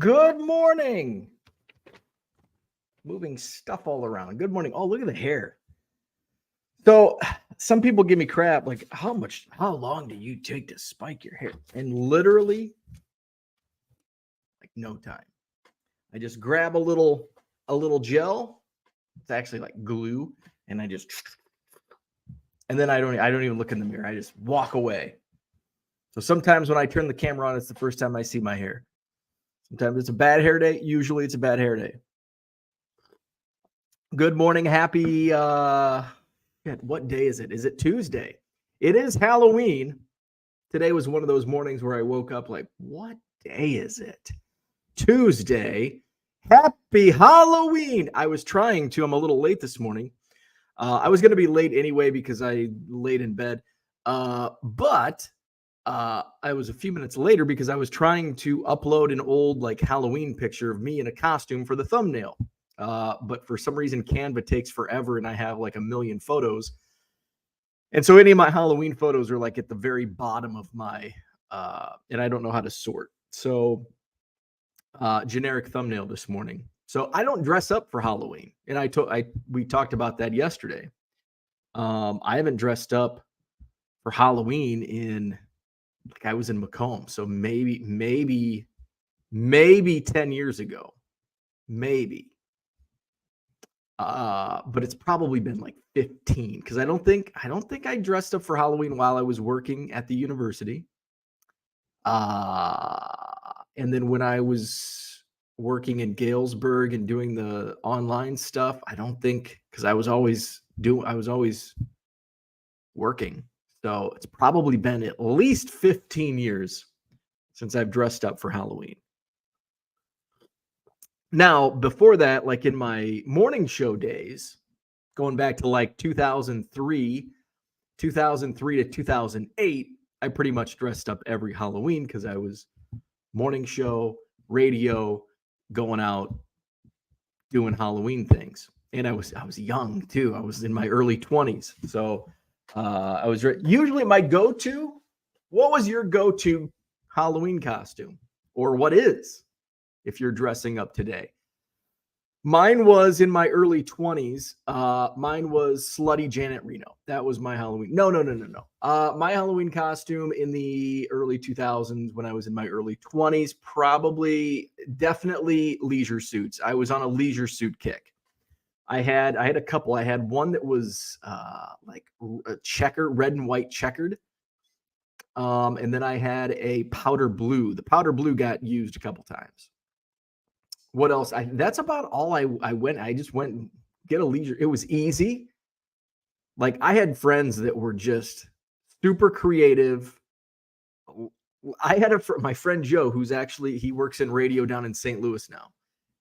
Good morning. Moving stuff all around. Good morning. Oh, look at the hair. So some people give me crap like how long do you take to spike your hair? And literally like no time. I just grab a little gel. It's actually like glue and and then I don't even look in the mirror. I just walk away. So sometimes when I turn the camera on, it's the first time I see my hair. Sometimes it's a bad hair day. Usually it's a bad hair day. Good morning. Happy what day is it? Is it Tuesday? It is Halloween. Today was one of those mornings where I woke up like, what day is it? Tuesday. Happy Halloween. I'm a little late this morning. I was going to be late anyway because I laid in bed. But I was a few minutes later because I was trying to upload an old like Halloween picture of me in a costume for the thumbnail. But for some reason, Canva takes forever and I have like a million photos. And so any of my Halloween photos are like at the very bottom of my, and I don't know how to sort. So generic thumbnail this morning. So I don't dress up for Halloween. And we talked about that yesterday. I haven't dressed up for Halloween like I was in Macomb. So maybe 10 years ago, maybe. But it's probably been like 15 because I don't think I dressed up for Halloween while I was working at the university. And then when I was working in Galesburg and doing the online stuff, I don't think because I was always working. So it's probably been at least 15 years since I've dressed up for Halloween. Now, before that, like in my morning show days, going back to like 2003 to 2008, I pretty much dressed up every Halloween because I was morning show, radio, going out, doing Halloween things. And I was young too. I was in my early 20s. So I was usually my go-to. What was your go-to Halloween costume? Or what is? If you're dressing up today. Mine was in my early 20s. Mine was slutty Janet Reno. That was my Halloween. No. My Halloween costume in the early 2000s when I was in my early 20s, definitely leisure suits. I was on a leisure suit kick. I had a couple. I had one that was like a red and white checkered. And then I had a powder blue. The powder blue got used a couple times. What else? That's about all I went. I just went and get a leisure. It was easy. Like I had friends that were just super creative. I had my friend Joe, he works in radio down in St. Louis now.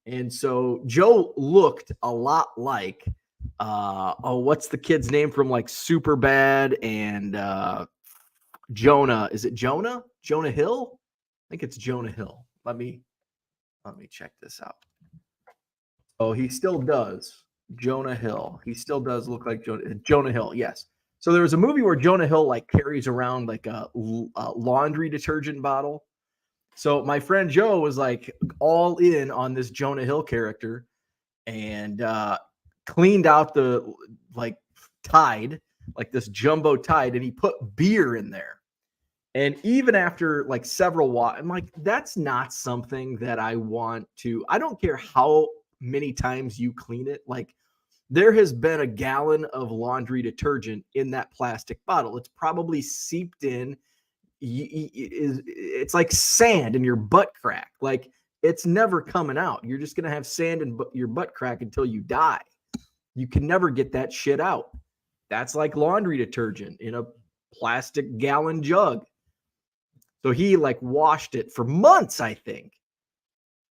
And so Joe looked a lot like, what's the kid's name from like Superbad and Jonah? Is it Jonah? Jonah Hill? I think it's Jonah Hill. Let me check this out. Oh, he still does. Jonah Hill. He still does look like Jonah Hill. Yes. So there was a movie where Jonah Hill like carries around like a laundry detergent bottle. So my friend Joe was like all in on this Jonah Hill character and cleaned out the like Tide, like this jumbo Tide, and he put beer in there. And even after like several I'm like, that's not something that I want to. I don't care how many times you clean it. Like there has been a gallon of laundry detergent in that plastic bottle. It's probably seeped in. It's like sand in your butt crack. Like it's never coming out. You're just going to have sand in your butt crack until you die. You can never get that shit out. That's like laundry detergent in a plastic gallon jug. So he like washed it for months, I think.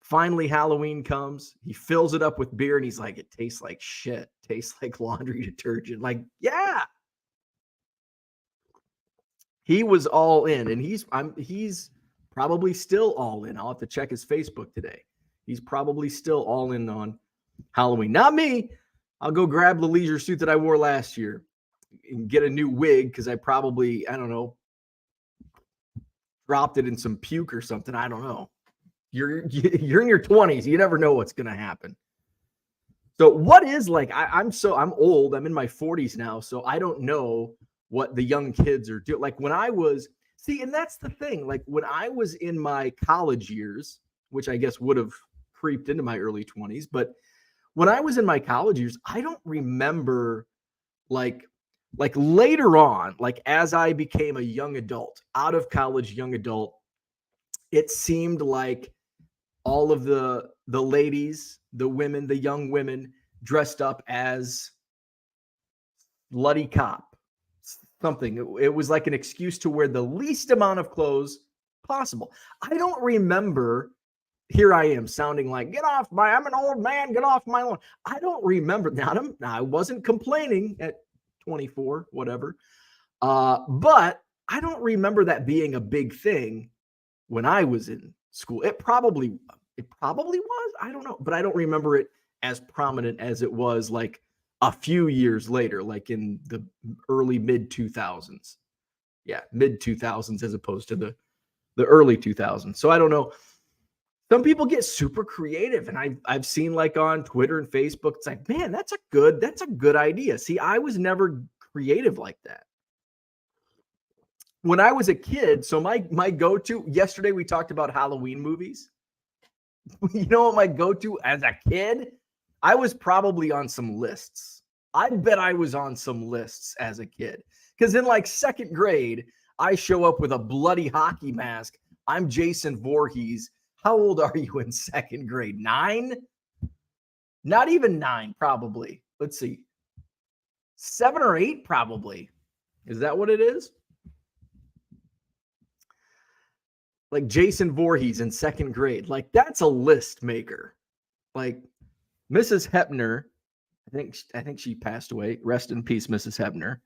Finally, Halloween comes. He fills it up with beer and he's like, it tastes like shit. Tastes like laundry detergent. Like, yeah. He was all in and he's probably still all in. I'll have to check his Facebook today. He's probably still all in on Halloween. Not me. I'll go grab the leisure suit that I wore last year and get a new wig because I don't know, dropped it in some puke or something. I don't know. You're in your 20s. You never know what's going to happen. So what is like, I'm old. I'm in my 40s now. So I don't know what the young kids are doing. Like when I was, and that's the thing. Like when I was in my college years, which I guess would have creeped into my early 20s, but when I was in my college years, I don't remember like later on, like as I became a young adult, out of college young adult, it seemed like all of the ladies, the women, the young women dressed up as bloody cop, something. It was like an excuse to wear the least amount of clothes possible. I don't remember. Here I am sounding like, I'm an old man, get off my lawn. I don't remember. Now, I wasn't complaining at 24, whatever. But I don't remember that being a big thing when I was in school. It probably was. I don't know, but I don't remember it as prominent as it was like a few years later, like in the early mid 2000s. Yeah, mid 2000s as opposed to the early 2000s. So I don't know. Some people get super creative, and I've seen like on Twitter and Facebook, it's like, man, that's a good idea. See, I was never creative like that. When I was a kid, so my go-to, yesterday we talked about Halloween movies. You know what my go-to as a kid? I was probably on some lists. I bet I was on some lists as a kid. Because in like second grade, I show up with a bloody hockey mask. I'm Jason Voorhees. How old are you in second grade? 9? Not even 9, probably. Let's see. 7 or 8, probably. Is that what it is? Like Jason Voorhees in second grade. Like that's a list maker. Like Mrs. Hepner, I think she passed away. Rest in peace, Mrs. Hepner.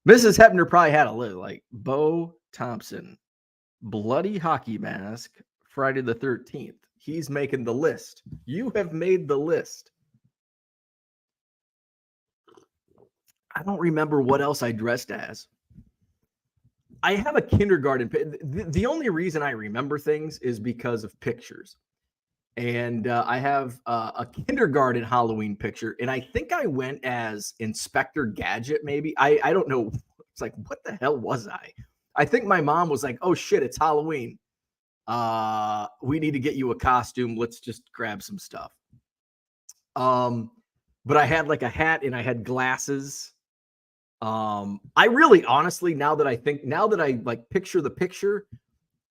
Mrs. Hepner probably had a list like Bo Thompson, bloody hockey mask, Friday the 13th. He's making the list. You have made the list. I don't remember what else I dressed as. I have a kindergarten. The only reason I remember things is because of pictures. And I have a kindergarten Halloween picture. And I think I went as Inspector Gadget, maybe. I don't know. It's like, what the hell was I? I think my mom was like, oh, shit, it's Halloween. We need to get you a costume. Let's just grab some stuff. But I had like a hat and I had glasses. I really honestly, now that I like picture the picture,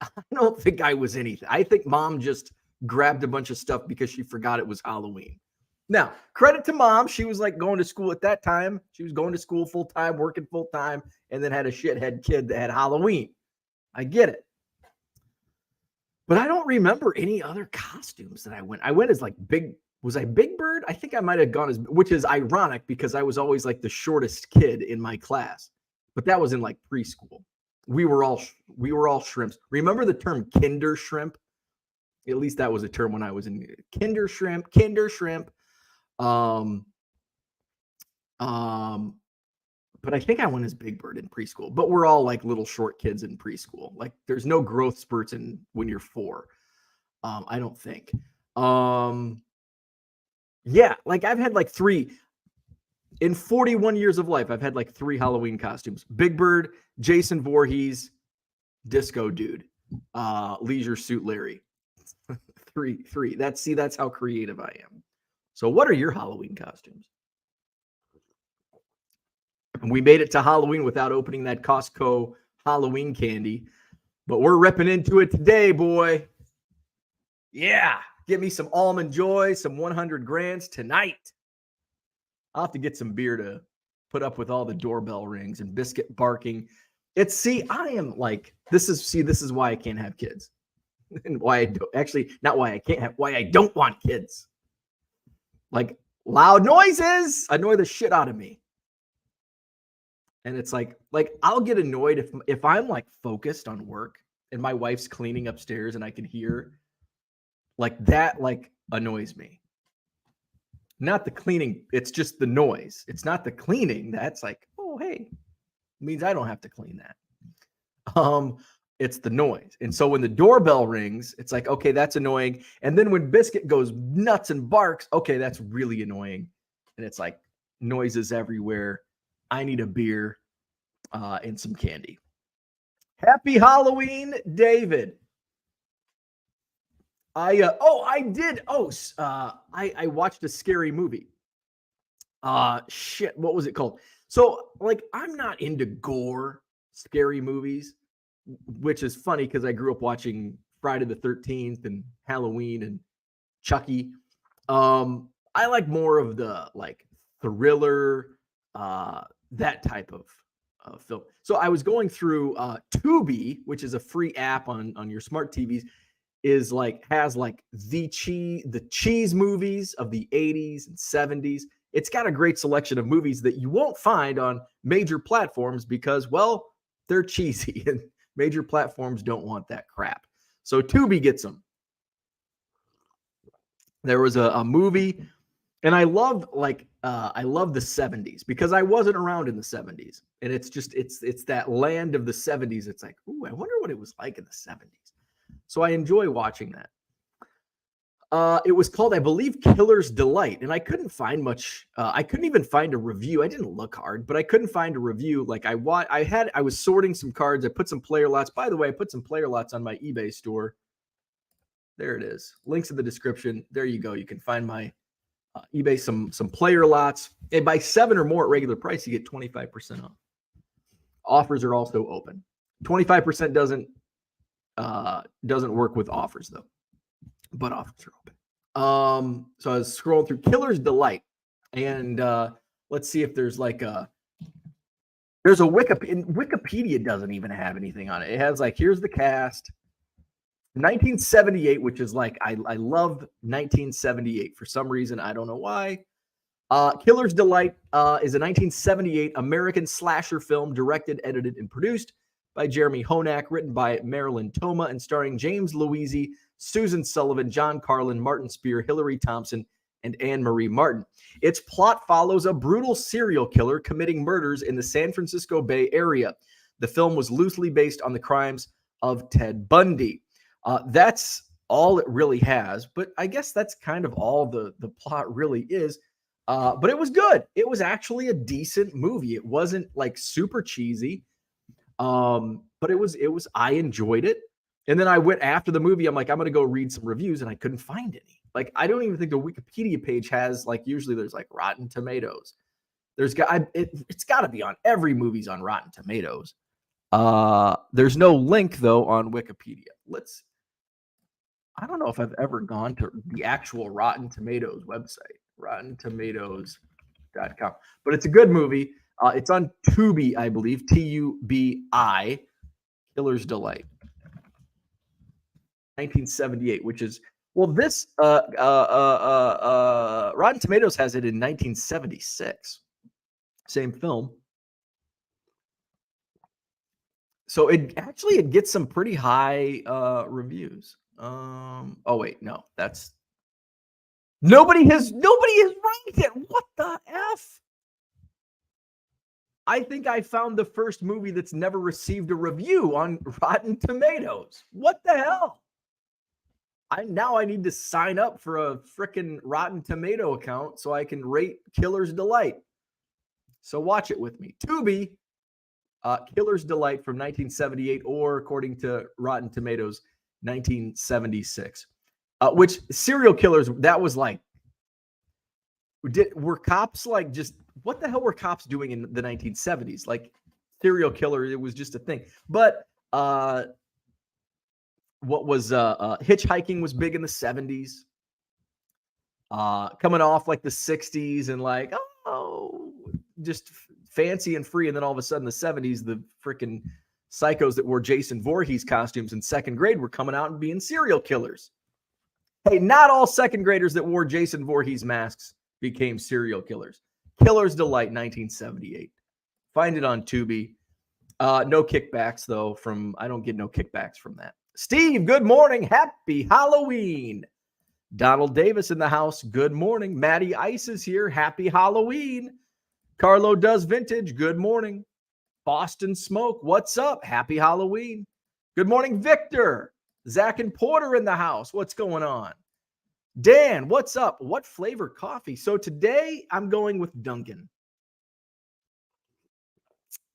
I don't think I was anything. I think mom just grabbed a bunch of stuff because she forgot it was Halloween. Now, credit to mom. She was like going to school at that time. She was going to school full time, working full time, and then had a shithead kid that had Halloween. I get it. But I don't remember any other costumes that I went. I went as like was I Big Bird? I think I might have gone as, which is ironic because I was always like the shortest kid in my class. But that was in like preschool. We were all shrimps. Remember the term Kinder shrimp? At least that was a term when I was in Kinder shrimp. But I think I went as Big Bird in preschool. But we're all like little short kids in preschool. Like there's no growth spurts when you're 4. I don't think. Yeah, like I've had like 3 in 41 years of life. I've had like 3 Halloween costumes: Big Bird, Jason Voorhees, Disco Dude, Leisure Suit Larry. 3. That's how creative I am. So, what are your Halloween costumes? And we made it to Halloween without opening that Costco Halloween candy, but we're ripping into it today, boy. Yeah. Get me some Almond Joy, some 100 Grands tonight. I'll have to get some beer to put up with all the doorbell rings and biscuit barking. I am like, this is why I can't have kids. And why I don't, actually, not why I can't have, why I don't want kids. Like loud noises annoy the shit out of me. And it's like I'll get annoyed if I'm like focused on work and my wife's cleaning upstairs and I can hear like that, like annoys me. Not the cleaning, it's just the noise. It's not the cleaning. That's like, oh, hey, means I don't have to clean that. It's the noise. And so when the doorbell rings, it's like, okay, that's annoying. And then when Biscuit goes nuts and barks, okay, that's really annoying. And it's like noises everywhere. I need a beer and some candy. Happy Halloween, David. I did. I watched a scary movie. Shit, what was it called? So, like, I'm not into gore, scary movies, which is funny because I grew up watching Friday the 13th and Halloween and Chucky. I like more of the like thriller, that type of film. So I was going through Tubi, which is a free app on your smart TVs, has like the cheese movies of the 80s and 70s. It's got a great selection of movies that you won't find on major platforms because, well, they're cheesy and major platforms don't want that crap. So Tubi gets them. There was a movie, and I love the 70s because I wasn't around in the 70s. And it's that land of the 70s. It's like, ooh, I wonder what it was like in the 70s. So I enjoy watching that. It was called, I believe, Killer's Delight, and I couldn't find much. I couldn't even find a review. I didn't look hard, but I couldn't find a review. Like I was sorting some cards. I put some player lots. By the way, I put some player lots on my eBay store. There it is. Links in the description. There you go. You can find my eBay some player lots, and buy 7 or more at regular price, you get 25% off. Offers are also open. 25% doesn't work with offers though. But offers are open. So I was scrolling through Killer's Delight, and let's see if there's there's a Wikipedia doesn't even have anything on it. It has like, here's the cast. 1978, which is like, I love 1978 for some reason. I don't know why. Killer's Delight is a 1978 American slasher film directed, edited, and produced by Jeremy Honak, written by Marilyn Toma, and starring James Louisi, Susan Sullivan, John Carlin, Martin Spear, Hillary Thompson, and Anne-Marie Martin. Its plot follows a brutal serial killer committing murders in the San Francisco Bay Area. The film was loosely based on the crimes of Ted Bundy. That's all it really has, but I guess that's kind of all the plot really is. But it was good. It was actually a decent movie. It wasn't like super cheesy. But it was, I enjoyed it. And then I went after the movie. I'm like, I'm going to go read some reviews, and I couldn't find any. Like, I don't even think the Wikipedia page has, like, usually there's like Rotten Tomatoes. It's got to be on every movie's on Rotten Tomatoes. There's no link though on Wikipedia. I don't know if I've ever gone to the actual Rotten Tomatoes website, rottentomatoes.com, but it's a good movie. It's on Tubi, I believe, Tubi, Killer's Delight. 1978, which is, well, this Rotten Tomatoes has it in 1976. Same film. So it gets some pretty high reviews. Oh wait, no, that's nobody has ranked it. What the F? I think I found the first movie that's never received a review on Rotten Tomatoes. What the hell? I need to sign up for a freaking Rotten Tomato account so I can rate Killer's Delight. So watch it with me. Tubi, Killer's Delight from 1978, or according to Rotten Tomatoes, 1976. Which serial killers, that was like, were cops like just, what the hell were cops doing in the 1970s? Like serial killer, it was just a thing. But what was hitchhiking was big in the 70s. Coming off like the 60s and like, oh, just fancy and free. And then all of a sudden the 70s, the freaking psychos that wore Jason Voorhees costumes in second grade were coming out and being serial killers. Hey, not all second graders that wore Jason Voorhees masks became serial killers. Killer's Delight, 1978. Find it on Tubi. No kickbacks though I don't get no kickbacks from that. Steve, good morning. Happy Halloween. Donald Davis in the house. Good morning. Maddie Ice is here. Happy Halloween. Carlo Does Vintage. Good morning. Boston Smoke. What's up? Happy Halloween. Good morning, Victor. Zach and Porter in the house. What's going on? Dan, what's up? What flavor coffee? So today I'm going with Dunkin'.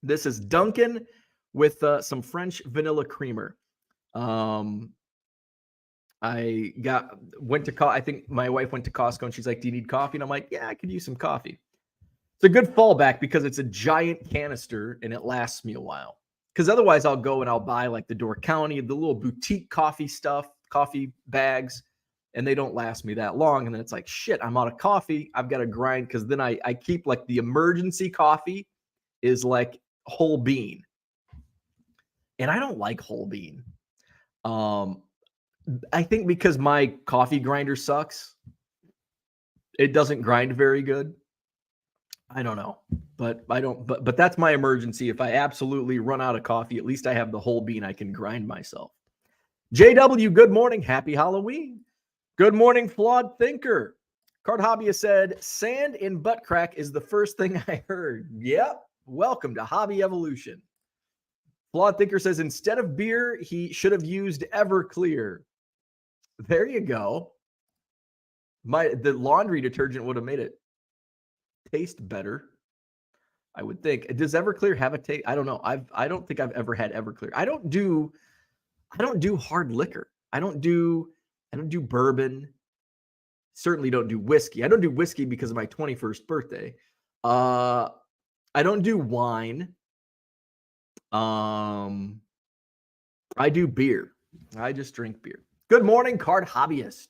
This is Dunkin' with some French vanilla creamer. I think my wife went to Costco and she's like, do you need coffee? And I'm like, yeah, I could use some coffee. It's a good fallback because it's a giant canister and it lasts me a while. Because otherwise I'll go and I'll buy like the Door County, the little boutique coffee stuff, coffee bags, and they don't last me that long. And then it's like, shit, I'm out of coffee. I've got to grind because then I keep like the emergency coffee is like whole bean. And I don't like whole bean. I think because my coffee grinder sucks, it doesn't grind very good. I don't know, but that's my emergency. If I absolutely run out of coffee, at least I have the whole bean I can grind myself. JW, good morning. Happy Halloween. Good morning, Flawed Thinker. Card Hobbyist said, sand in butt crack is the first thing I heard. Yep. Welcome to Hobby Evolution. Flawed Thinker says, instead of beer, he should have used Everclear. There you go. The laundry detergent would have made it taste better, I would think. Does Everclear have a taste? I don't know. I don't think I've ever had Everclear. I don't do hard liquor. I don't do bourbon. Certainly don't do whiskey. I don't do whiskey because of my 21st birthday. I don't do wine. I do beer. I just drink beer. Good morning, Card Hobbyist.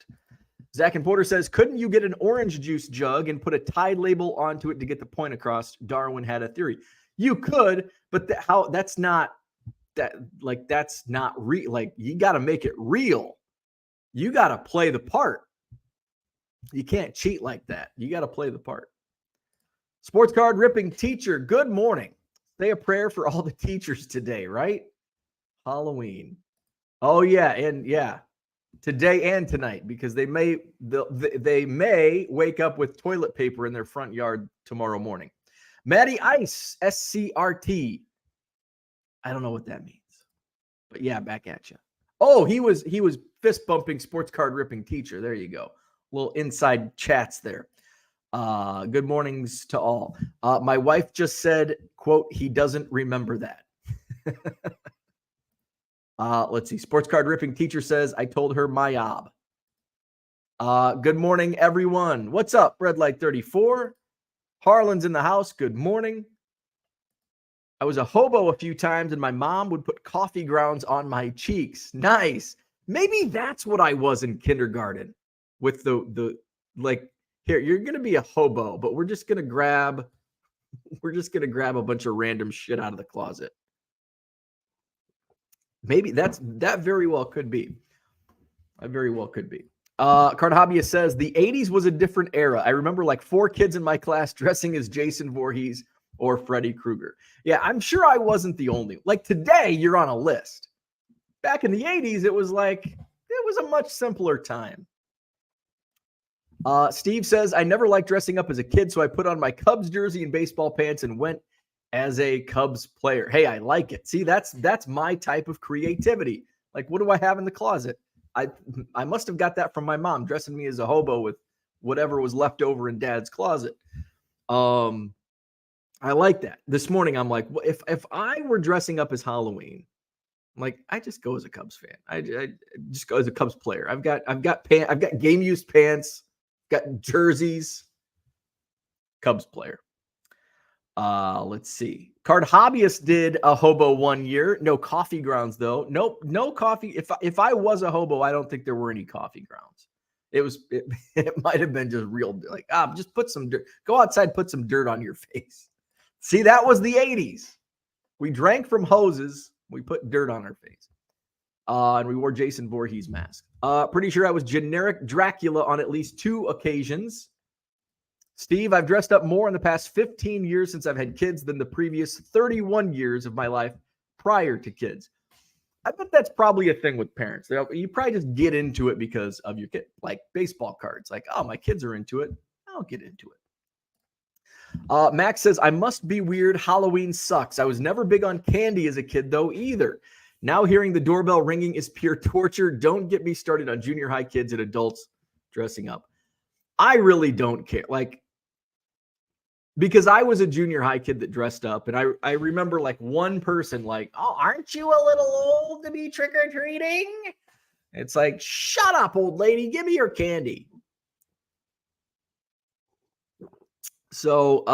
Zach and Porter says, couldn't you get an orange juice jug and put a Tide label onto it to get the point across? Darwin had a theory. You could, but that's not real. Like, you got to make it real. You got to play the part. You can't cheat like that. You got to play the part. Sports card ripping teacher, good morning. Say a prayer for all the teachers today, right? Halloween. Oh yeah, and yeah. Today and tonight, because they may wake up with toilet paper in their front yard tomorrow morning. Matty Ice, SCRT. I don't know what that means, but yeah, back at you. Oh, he was fist bumping sports card ripping teacher. There you go. Little inside chats there. Good mornings to all. My wife just said, quote, he doesn't remember that. Let's see. Sports card ripping teacher says, I told her my ob. Good morning, everyone. What's up? Red Light 34. Harlan's in the house. Good morning. I was a hobo a few times and my mom would put coffee grounds on my cheeks. Nice. Maybe that's what I was in kindergarten with the like, here, you're going to be a hobo, but we're just going to grab a bunch of random shit out of the closet. Maybe that very well could be. That very well could be. Card Hobbyist says the 80s was a different era. I remember like 4 kids in my class dressing as Jason Voorhees or Freddy Krueger. Yeah, I'm sure I wasn't the only. Like today, you're on a list. Back in the 80s, it was a much simpler time. Steve says, I never liked dressing up as a kid, so I put on my Cubs jersey and baseball pants and went as a Cubs player. Hey, I like it. See, that's my type of creativity. Like, what do I have in the closet? I must have got that from my mom dressing me as a hobo with whatever was left over in Dad's closet. I like that. This morning, I'm like, well, if I were dressing up as Halloween, I'm like, I just go as a Cubs fan. I just go as a Cubs player. I've got game used pants, got jerseys. Cubs player. Let's see. Card Hobbyist did a hobo 1 year. No coffee grounds though. Nope, no coffee. If I was a hobo, I don't think there were any coffee grounds. It might have been just real like just put some dirt. Go outside, put some dirt on your face. See, that was the 80s. We drank from hoses. We put dirt on our face. And we wore Jason Voorhees mask. Pretty sure I was generic Dracula on at least 2 occasions. Steve, I've dressed up more in the past 15 years since I've had kids than the previous 31 years of my life prior to kids. I bet that's probably a thing with parents. You probably just get into it because of your kid, like baseball cards. Like, oh, my kids are into it. I'll get into it. Max says, I must be weird. Halloween sucks. I was never big on candy as a kid, though, either. Now hearing the doorbell ringing is pure torture. Don't get me started on junior high kids and adults dressing up. I really don't care. Like, because I was a junior high kid that dressed up, and I remember like one person like, "Oh, aren't you a little old to be trick-or-treating?" It's like, shut up, old lady, give me your candy. So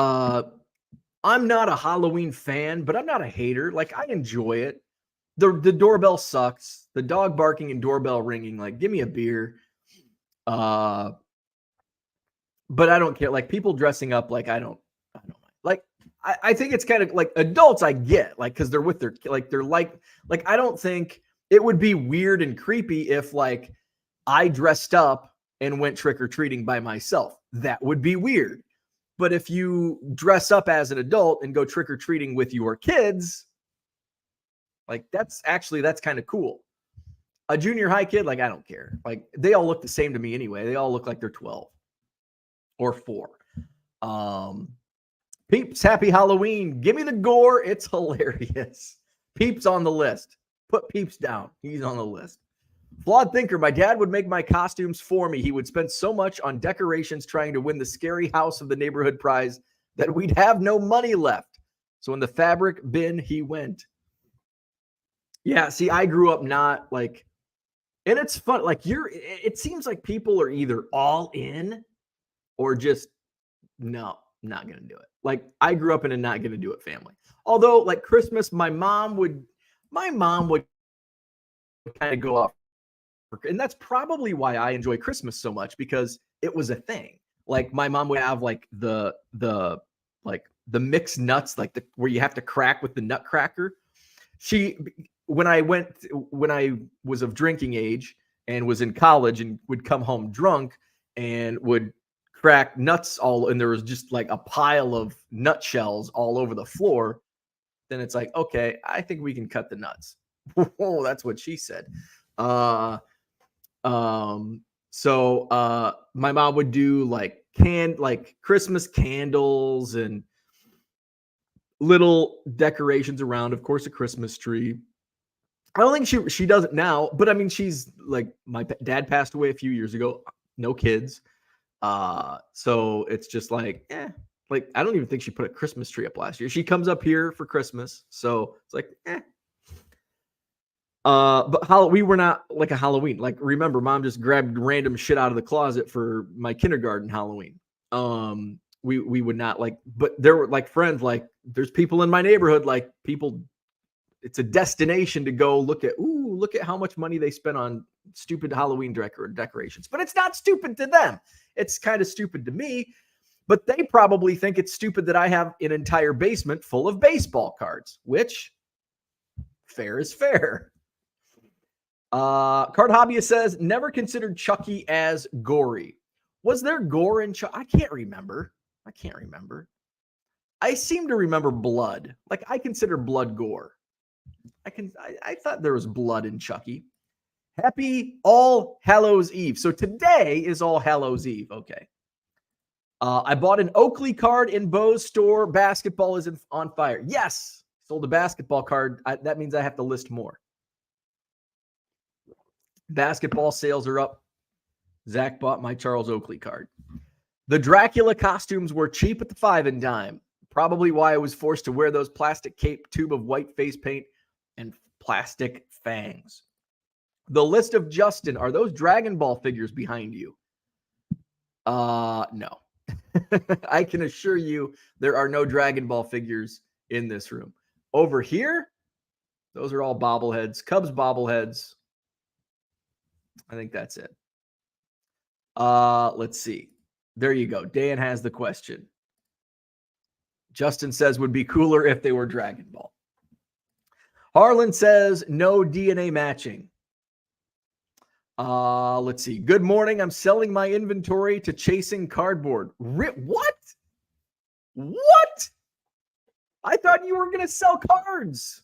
I'm not a Halloween fan, but I'm not a hater. Like, I enjoy it. The doorbell sucks. The dog barking and doorbell ringing, like, give me a beer. But I don't care. Like, people dressing up, like, I don't mind. Like, I think it's kind of like adults, I get, like, because they're with their, like, they're like, I don't think it would be weird and creepy if, like, I dressed up and went trick-or-treating by myself. That would be weird. But if you dress up as an adult and go trick-or-treating with your kids, like, that's kind of cool. A junior high kid, like, I don't care. Like, they all look the same to me anyway. They all look like they're 12 or 4. Peeps, happy Halloween. Give me the gore. It's hilarious. Peeps on the list. Put Peeps down. He's on the list. Flawed thinker. My dad would make my costumes for me. He would spend so much on decorations trying to win the scary house of the neighborhood prize that we'd have no money left. So in the fabric bin, he went. Yeah, see, I grew up not like, and it's fun. Like, it seems like people are either all in or just, no, not going to do it. Like, I grew up in a not going to do it family. Although, like, Christmas, my mom would kind of go off. And that's probably why I enjoy Christmas so much, because it was a thing. Like, my mom would have like the mixed nuts, like where you have to crack with the nutcracker. When I was of drinking age and was in college and would come home drunk and would crack nuts and there was just like a pile of nutshells all over the floor, then it's like, okay, I think we can cut the nuts. Oh, that's what she said. So my mom would do like Christmas candles and little decorations around, of course, a Christmas tree. I don't think she does it now, but I mean, she's like, my dad passed away a few years ago, no kids. So it's just like, like, I don't even think she put a Christmas tree up last year. She comes up here for Christmas. So it's like, but we were not like a Halloween. Like, remember, mom just grabbed random shit out of the closet for my kindergarten Halloween. We would not like, but there were like friends, like there's people in my neighborhood, like people, it's a destination to go look at how much money they spent on stupid Halloween decorations. But it's not stupid to them. It's kind of stupid to me, but they probably think it's stupid that I have an entire basement full of baseball cards, which fair is fair. Card Hobbyist says, never considered Chucky as gory. Was there gore in Chucky? I can't remember. I seem to remember blood. Like, I consider blood gore. I thought there was blood in Chucky. Happy All Hallows Eve. So today is All Hallows Eve. Okay. I bought an Oakley card in Bo's store. Basketball is on fire. Yes. Sold a basketball card. That means I have to list more. Basketball sales are up. Zach bought my Charles Oakley card. The Dracula costumes were cheap at the 5 and dime. Probably why I was forced to wear those plastic cape, tube of white face paint, and plastic fangs. The list of Justin. Are those Dragon Ball figures behind you? No. I can assure you there are no Dragon Ball figures in this room. Over here, those are all bobbleheads. Cubs bobbleheads. I think that's it. Let's see. There you go. Dan has the question. Justin says, would be cooler if they were Dragon Ball. Harlan says, no DNA matching. Let's see. Good morning. I'm selling my inventory to Chasing Cardboard. What? What? I thought you were going to sell cards.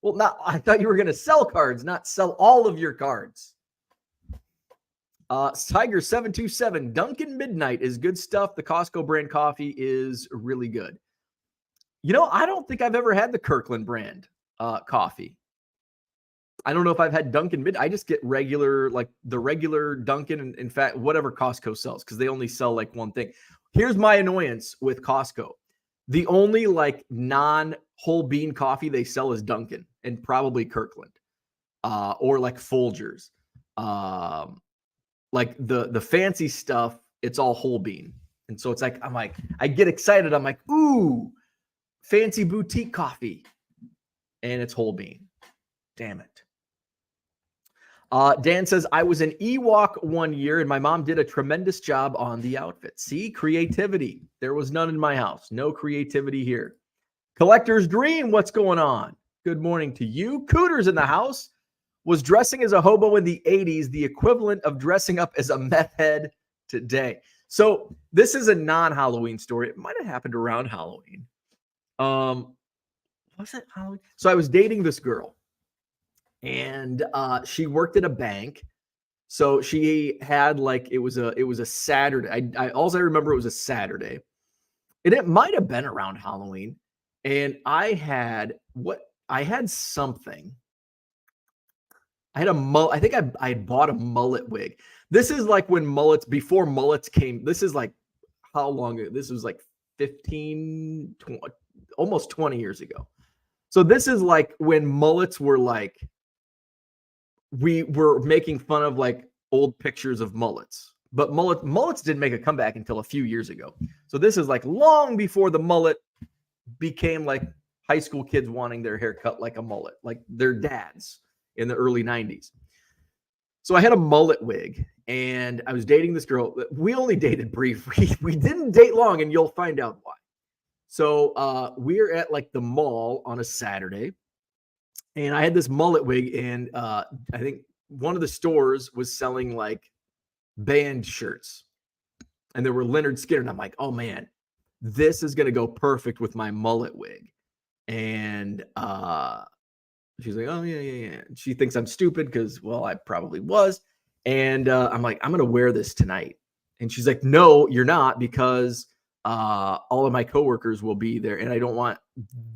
Well, I thought you were going to sell cards, not sell all of your cards. Tiger 727, Dunkin' Midnight is good stuff. The Costco brand coffee is really good. You know, I don't think I've ever had the Kirkland brand coffee. I don't know if I've had Dunkin' Mid. I just get regular, like the regular Dunkin', and in fact, whatever Costco sells, because they only sell like one thing. Here's my annoyance with Costco. The only like non-whole bean coffee they sell is Dunkin' and probably Kirkland, or like Folgers. Like the fancy stuff, it's all whole bean. And so it's like, I get excited. I'm like, ooh, fancy boutique coffee. And it's whole bean. Damn it. Dan says, I was an Ewok one year and my mom did a tremendous job on the outfit. See, creativity. There was none in my house. No creativity here. Collector's Dream, what's going on? Good morning to you. Cooter's in the house. Was dressing as a hobo in the 80s the equivalent of dressing up as a meth head today? So this is a non-Halloween story. It might have happened around Halloween. Was it Halloween? So I was dating this girl. And she worked at a bank, so she had like it was a Saturday. I remember it was a Saturday, and it might have been around Halloween. And I had something. I had a mullet. I think I had bought a mullet wig. This is like when before mullets came. This is like how long? This was like 15, 20, almost 20 years ago. So this is like when mullets were like. We were making fun of like old pictures of mullets, but mullets didn't make a comeback until a few years ago. So this is like long before the mullet became like high school kids wanting their hair cut like a mullet, like their dads in the early 90s. So I had a mullet wig and I was dating this girl. We only dated briefly. We didn't date long, and you'll find out why. So we're at like the mall on a Saturday. And I had this mullet wig, and I think one of the stores was selling like band shirts, and there were Leonard Skinner. And I'm like, oh man, this is gonna go perfect with my mullet wig. And she's like, oh yeah. And she thinks I'm stupid because, well, I probably was. And I'm like, I'm gonna wear this tonight. And she's like, no, you're not, because all of my coworkers will be there, and I don't want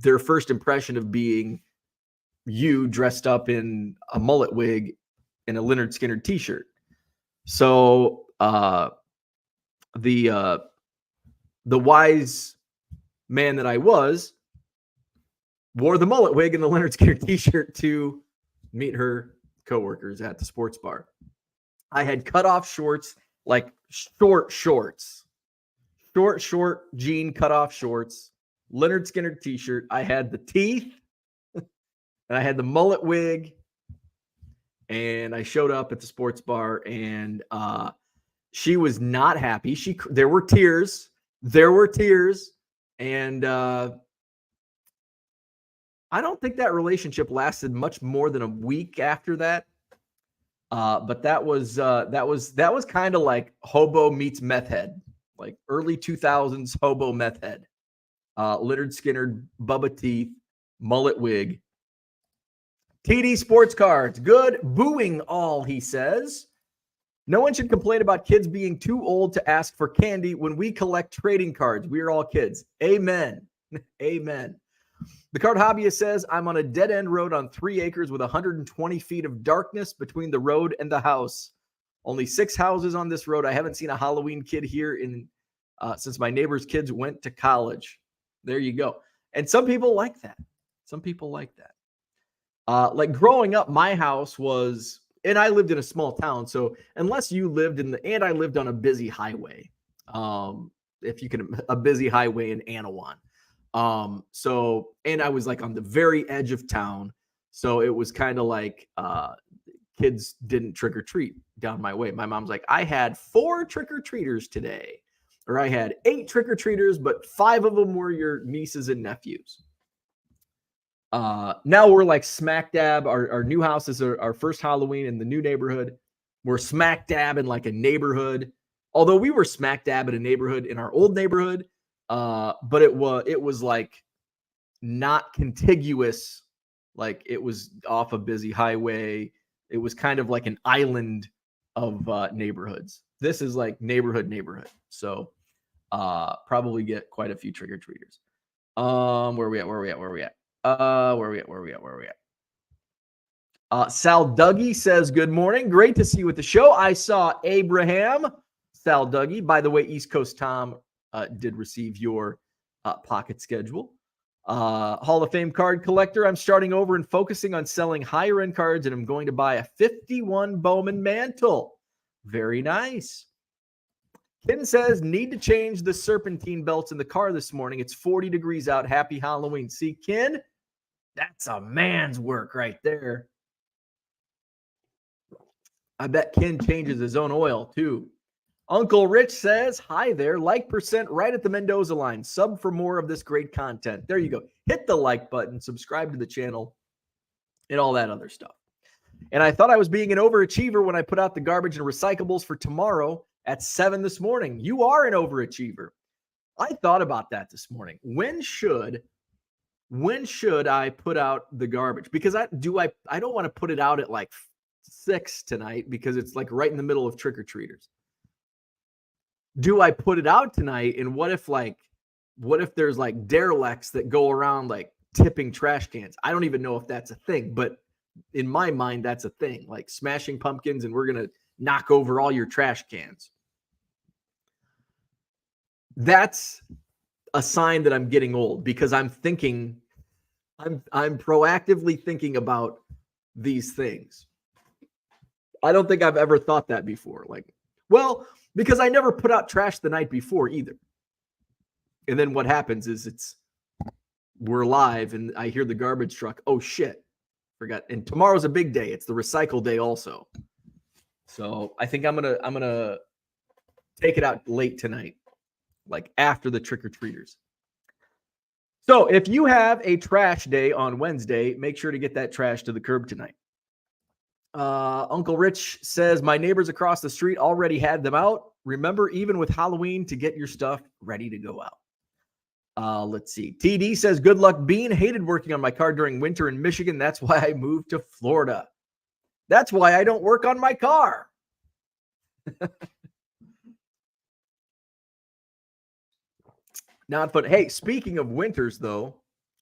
their first impression of being you dressed up in a mullet wig and a Leonard Skinner t-shirt. So the wise man that I was wore the mullet wig and the Leonard Skinner t-shirt to meet her coworkers at the sports bar. I had cut off shorts, like short jean cut off shorts, Leonard Skinner t-shirt. I had the teeth. And I had the mullet wig, and I showed up at the sports bar, and she was not happy. There were tears, and I don't think that relationship lasted much more than a week after that. But that was kind of like hobo meets meth head, like early 2000s hobo meth head. Leonard Skinner, Bubba teeth, mullet wig. TD Sports Cards, good booing all, he says. No one should complain about kids being too old to ask for candy when we collect trading cards. We are all kids. Amen. Amen. The card hobbyist says, I'm on a dead end road on 3 acres with 120 feet of darkness between the road and the house. Only 6 houses on this road. I haven't seen a Halloween kid here since my neighbor's kids went to college. There you go. And some people like that. Like growing up, my house was, and I lived in a small town. So unless you lived and I lived on a busy highway, if you can, a busy highway in Anawan. And I was like on the very edge of town. So it was kind of like, kids didn't trick or treat down my way. My mom's like, I had 4 trick or treaters today, or I had 8 trick or treaters, but 5 of them were your nieces and nephews. Now we're like smack dab. Our new house is our first Halloween in the new neighborhood. We're smack dab in like a neighborhood. Although we were smack dab in a neighborhood in our old neighborhood, but it was like not contiguous. Like it was off a busy highway. It was kind of like an island of neighborhoods. This is like neighborhood. So probably get quite a few trick or treaters. Where are we at? Sal Dougie says, good morning. Great to see you with the show. I saw Abraham. Sal Dougie. By the way, East Coast Tom did receive your pocket schedule. Hall of Fame card collector. I'm starting over and focusing on selling higher end cards, and I'm going to buy a 51 Bowman mantle. Very nice. Ken says, need to change the serpentine belts in the car this morning. It's 40 degrees out. Happy Halloween. See, Ken, that's a man's work right there. I bet Ken changes his own oil too. Uncle Rich says, hi there. Like percent right at the Mendoza line. Sub for more of this great content. There you go. Hit the like button, subscribe to the channel, and all that other stuff. And I thought I was being an overachiever when I put out the garbage and recyclables for tomorrow at 7 this morning. You are an overachiever. I thought about that this morning. When should I put out the garbage? Because I don't want to put it out at like 6 tonight because it's like right in the middle of trick-or-treaters. Do I put it out tonight? And what if there's like derelicts that go around like tipping trash cans? I don't even know if that's a thing, but in my mind, that's a thing, like smashing pumpkins and we're going to knock over all your trash cans. That's a sign that I'm getting old because I'm proactively thinking about these things. I don't think I've ever thought that before. Because I never put out trash the night before either. And then what happens is we're live and I hear the garbage truck. Oh shit. Forgot. And tomorrow's a big day. It's the recycle day also. So I think I'm gonna take it out late tonight, like after the trick-or-treaters. So if you have a trash day on Wednesday, make sure to get that trash to the curb tonight. Uncle Rich says, my neighbors across the street already had them out. Remember, even with Halloween, to get your stuff ready to go out. Let's see. TD says, good luck, Bean. Hated working on my car during winter in Michigan. That's why I moved to Florida. That's why I don't work on my car. Not fun. Hey, speaking of winters, though,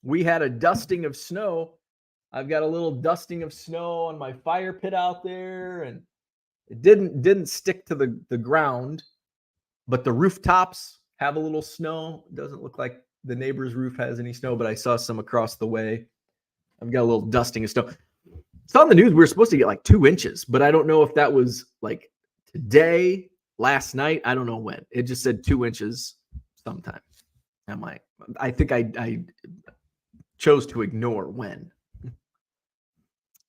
we had a dusting of snow. I've got a little dusting of snow on my fire pit out there, and it didn't stick to the ground, but the rooftops have a little snow. It doesn't look like the neighbor's roof has any snow, but I saw some across the way. I've got a little dusting of snow. It's on the news. We were supposed to get like 2 inches, but I don't know if that was like today, last night. I don't know when. It just said 2 inches sometime. I think I chose to ignore when.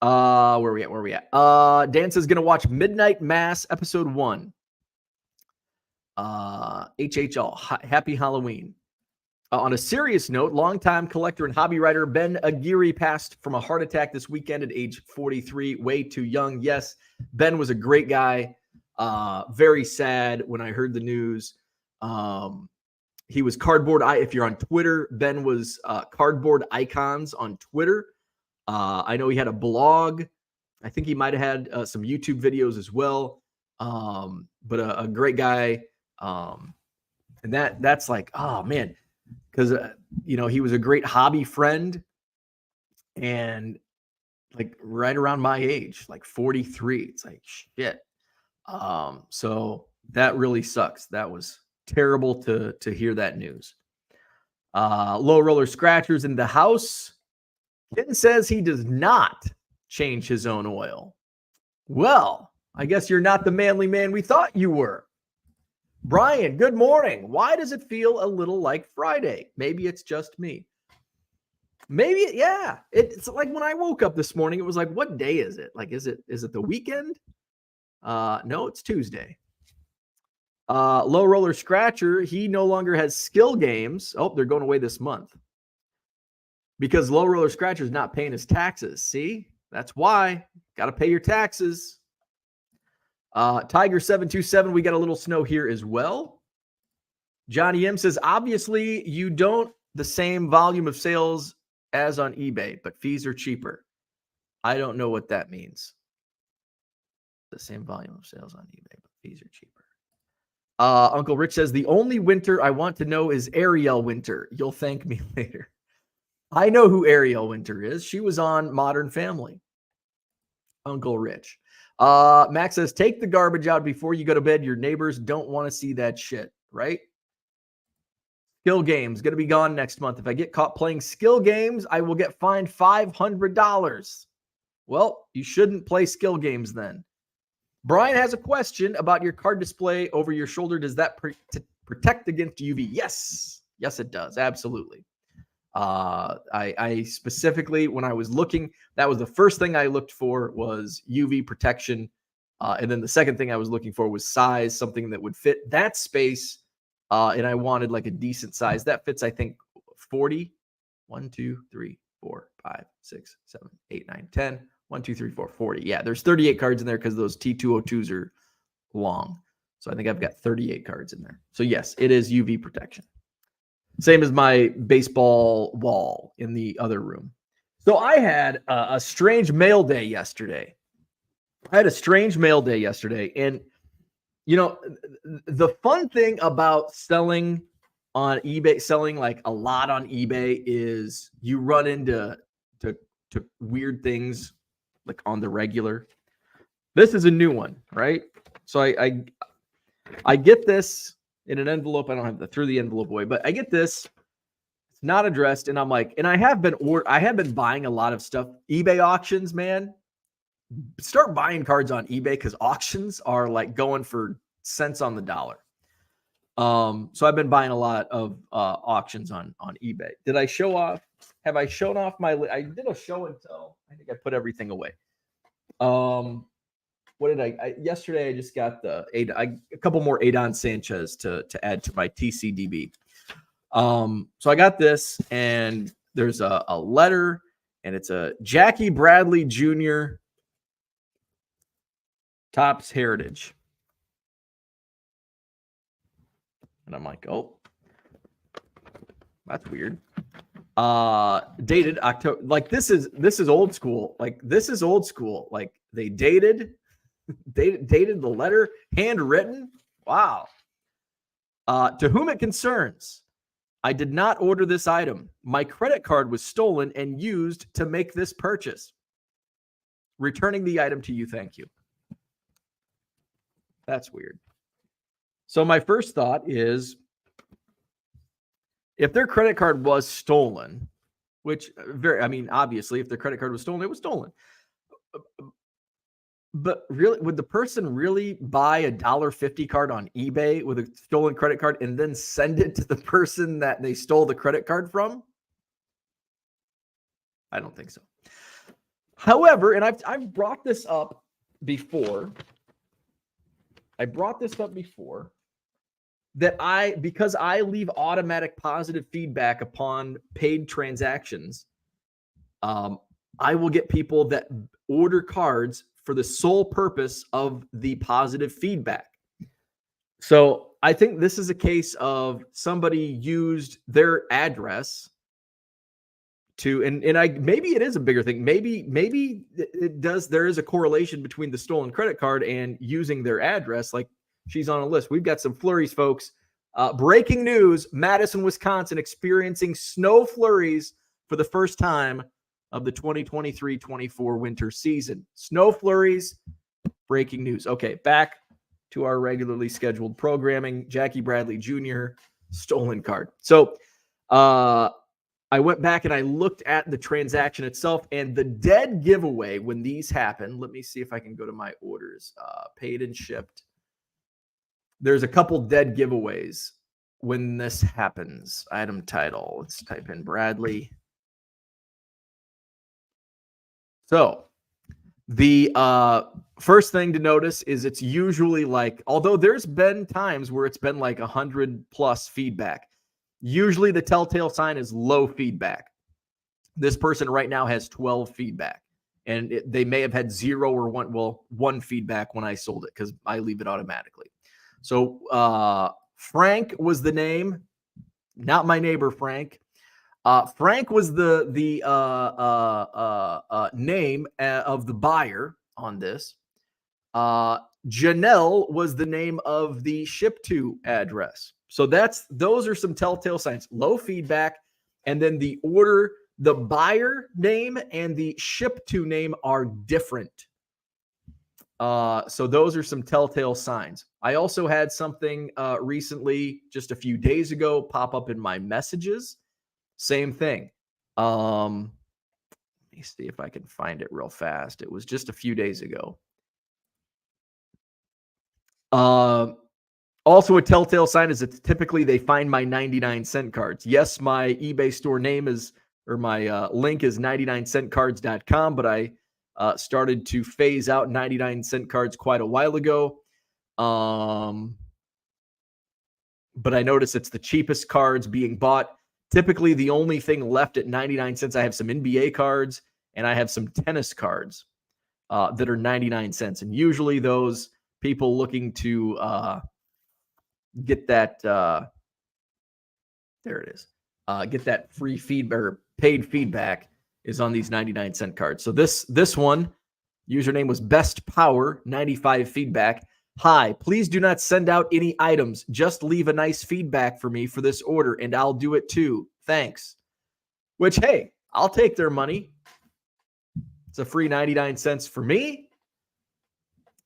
Where we at? Dan says gonna watch Midnight Mass episode 1. HHL, happy Halloween. On a serious note, longtime collector and hobby writer Ben Aguirre passed from a heart attack this weekend at age 43, way too young. Yes, Ben was a great guy. Very sad when I heard the news. He was Cardboard. If you're on Twitter, Ben was Cardboard Icons on Twitter. I know he had a blog. I think he might have had some YouTube videos as well. But a great guy. And that's like, oh man, because he was a great hobby friend, and like right around my age, like 43. It's like shit. So that really sucks. That was terrible to hear that news. Low roller scratchers in the house. Ken says he does not change his own oil. Well, I guess you're not the manly man we thought you were. Brian, good morning. Why does it feel a little like Friday? Maybe it's just me. Maybe, yeah. It's like when I woke up this morning, it was like, what day is it? Like, is it the weekend? No, it's Tuesday. Low roller scratcher, he no longer has skill games. Oh, they're going away this month because low roller scratcher is not paying his taxes. See, that's why. Got to pay your taxes. Tiger 727, we got a little snow here as well. Johnny M says, obviously you don't the same volume of sales as on eBay, but fees are cheaper. I don't know what that means. The same volume of sales on eBay, but fees are cheaper. Uncle Rich says, the only Winter I want to know is Ariel Winter. You'll thank me later. I know who Ariel Winter is. She was on Modern Family. Uncle Rich. Max says, take the garbage out before you go to bed. Your neighbors don't want to see that shit, right? Skill games going to be gone next month. If I get caught playing skill games, I will get fined $500. Well, you shouldn't play skill games then. Brian has a question about your card display over your shoulder. Does that protect against UV? Yes. Yes, it does. Absolutely. I specifically, when I was looking, that was the first thing I looked for was UV protection. And then the second thing I was looking for was size, something that would fit that space. And I wanted like a decent size that fits, I think 40, 1, 2, 3, 4, 5, 6, 7, 8, 9, 10, 1, 2, 3, 4, 40. Yeah. There's 38 cards in there because those T202s are long. So I think I've got 38 cards in there. So yes, it is UV protection. Same as my baseball wall in the other room. So I had a strange mail day yesterday. And you know, the fun thing about selling on eBay, selling like a lot on eBay, is you run into to weird things like on the regular. This is a new one, right? So I get this in an envelope. I don't have to throw the envelope away, but I get this. It's not addressed, and I'm like, and I have been buying a lot of stuff. eBay auctions, man. Start buying cards on eBay because auctions are like going for cents on the dollar. So I've been buying a lot of auctions on eBay. Did I show off? Have I shown off I did a show and tell. I think I put everything away. What did yesterday I just got a couple more Adon Sanchez to add to my TCDB. So I got this, and there's a letter, and it's a Jackie Bradley Jr. Topps Heritage. And I'm like, oh, that's weird. Dated October. Like this is old school. Like this is old school. Like they dated the letter, handwritten. Wow. To whom it concerns, I did not order this item. My credit card was stolen and used to make this purchase. Returning the item to you. Thank you. That's weird. So my first thought is, if their credit card was stolen, which obviously, if their credit card was stolen, it was stolen. But really, would the person really buy a $1.50 card on eBay with a stolen credit card and then send it to the person that they stole the credit card from? I don't think so. However, and I've brought this up before. That because I leave automatic positive feedback upon paid transactions, I will get people that order cards for the sole purpose of the positive feedback. So I think this is a case of somebody used their address to, and maybe it is a bigger thing. Maybe it does. There is a correlation between the stolen credit card and using their address. Like, she's on a list. We've got some flurries, folks. Breaking news: Madison, Wisconsin, experiencing snow flurries for the first time of the 2023-24 winter season. Snow flurries. Breaking news. Okay, back to our regularly scheduled programming. Jackie Bradley Jr. stolen card. So I went back and I looked at the transaction itself, and the dead giveaway when these happen. Let me see if I can go to my orders. Paid and shipped. There's a couple dead giveaways when this happens. Item title. Let's type in Bradley. So the first thing to notice is it's usually like, although there's been times where it's been like 100+ feedback, usually the telltale sign is low feedback. This person right now has 12 feedback, and they may have had 0 or 1 feedback when I sold it because I leave it automatically. So Frank was the name, not my neighbor Frank. Frank was the name of the buyer on this. Janelle was the name of the ship to address. So those are some telltale signs. Low feedback, and then the order, the buyer name and the ship to name are different So those are some telltale signs. I also had something recently, just a few days ago, pop up in my messages. Same thing. Let me see if I can find it real fast. It was just a few days ago. Also, a telltale sign is that typically they find my 99-cent cards. Yes, my eBay store name is, or my link is 99centcards.com, but I started to phase out 99-cent cards quite a while ago. But I notice it's the cheapest cards being bought. Typically, the only thing left at 99 cents, I have some NBA cards and I have some tennis cards that are 99 cents. And usually those people looking to get that, there it is, get that free feedback or paid feedback is on these 99-cent cards. So this one, username was Best Power 95 feedback. Hi, please do not send out any items. Just leave a nice feedback for me for this order and I'll do it too. Thanks. Which, hey, I'll take their money. It's a free 99 cents for me.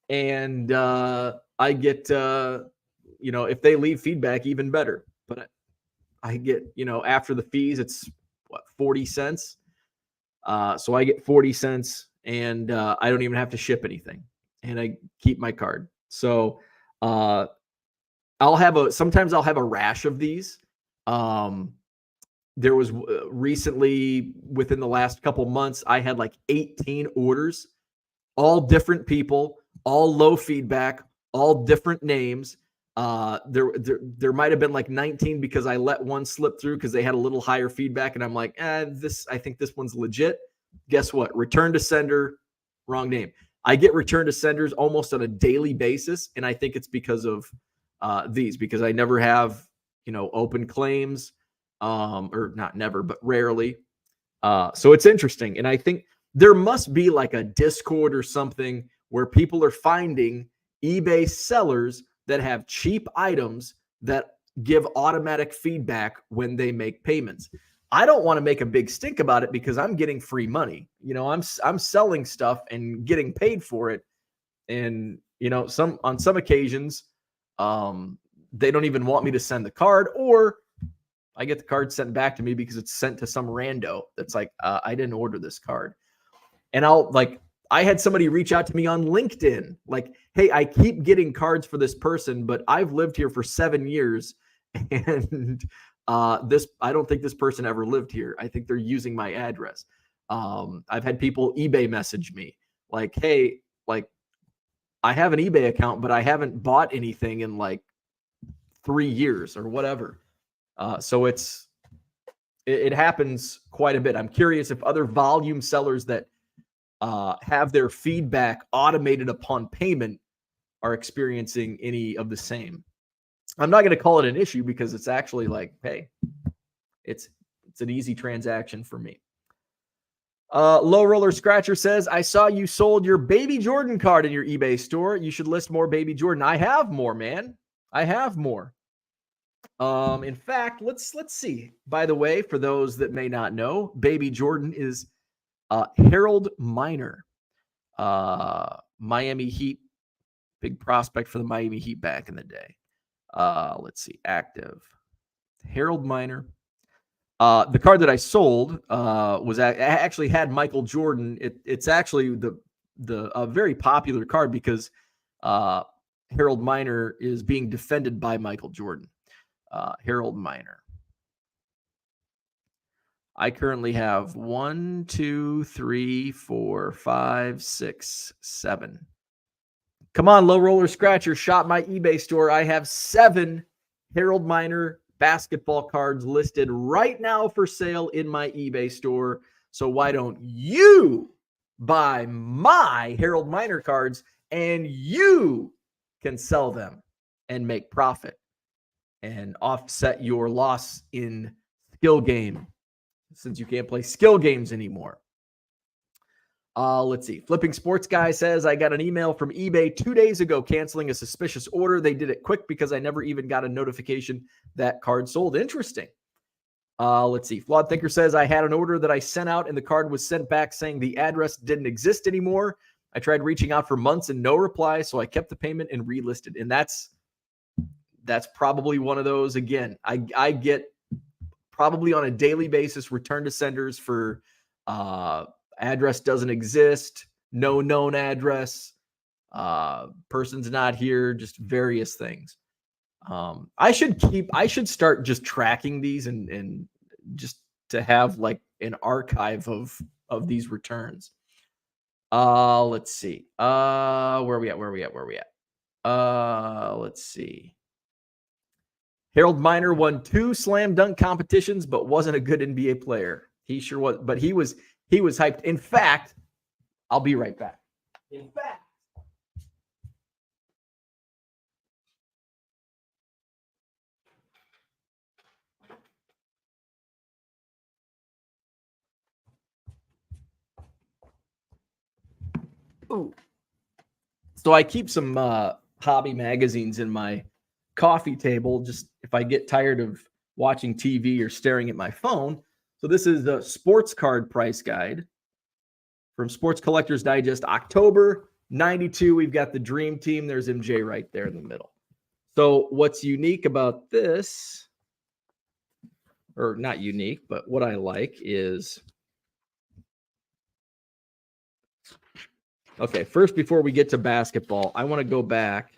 And I get, if they leave feedback, even better. But I get, after the fees, it's 40 cents. So I get 40 cents and I don't even have to ship anything. And I keep my card. So sometimes I'll have a rash of these. There was recently, within the last couple months, I had like 18 orders, all different people, all low feedback, all different names. There might have been like 19 because I let one slip through because they had a little higher feedback. And I'm like, I think this one's legit. Guess what? Return to sender, wrong name. I get return to senders almost on a daily basis. And I think it's because of these, because I never have, open claims, or not never, but rarely. So it's interesting. And I think there must be like a Discord or something where people are finding eBay sellers that have cheap items that give automatic feedback when they make payments. I don't want to make a big stink about it because I'm getting free money. I'm selling stuff and getting paid for it. And, on some occasions, they don't even want me to send the card, or I get the card sent back to me because it's sent to some rando that's like, I didn't order this card. And I had somebody reach out to me on LinkedIn, like, hey, I keep getting cards for this person, but I've lived here for 7 years. And I don't think this person ever lived here. I think they're using my address. I've had people eBay message me like, hey, like, I have an eBay account, but I haven't bought anything in like 3 years or whatever. So it happens quite a bit. I'm curious if other volume sellers that have their feedback automated upon payment are experiencing any of the same. I'm not going to call it an issue because it's actually like, hey, it's an easy transaction for me. Low Roller Scratcher says, I saw you sold your Baby Jordan card in your eBay store. You should list more Baby Jordan. I have more, man. I have more. In fact, let's see. By the way, for those that may not know, Baby Jordan is Harold Miner, Miami Heat, big prospect for the Miami Heat back in the day. Let's see, active. Harold Miner. The card that I sold actually had Michael Jordan. It's actually a very popular card because Harold Miner is being defended by Michael Jordan. Harold Miner. I currently have 1, 2, 3, 4, 5, 6, 7. Come on, Low Roller Scratcher, shop my eBay store. I have 7 Harold Miner basketball cards listed right now for sale in my eBay store. So why don't you buy my Harold Miner cards and you can sell them and make profit and offset your loss in skill game, since you can't play skill games anymore. Let's see. Flipping Sports Guy says, I got an email from eBay 2 days ago canceling a suspicious order. They did it quick because I never even got a notification that card sold. Interesting. Let's see. Flawed Thinker says, I had an order that I sent out and the card was sent back saying the address didn't exist anymore. I tried reaching out for months and no reply, so I kept the payment and relisted. And that's probably one of those. Again, I get probably on a daily basis return to senders for address doesn't exist, no known address, person's not here, just various things. I should start just tracking these and just to have like an archive of these returns. Let's see. Where are we at? Let's see. Harold Miner won 2 slam dunk competitions, but wasn't a good NBA player. He sure was, but he was hyped. In fact, I'll be right back. In fact, ooh. So I keep some hobby magazines in my coffee table, just if I get tired of watching TV or staring at my phone. So this is the sports card price guide from Sports Collectors Digest, October 92. We've got the Dream Team. There's MJ right there in the middle. So what's unique about this, or not unique, but what I like is, okay, first, before we get to basketball, I want to go back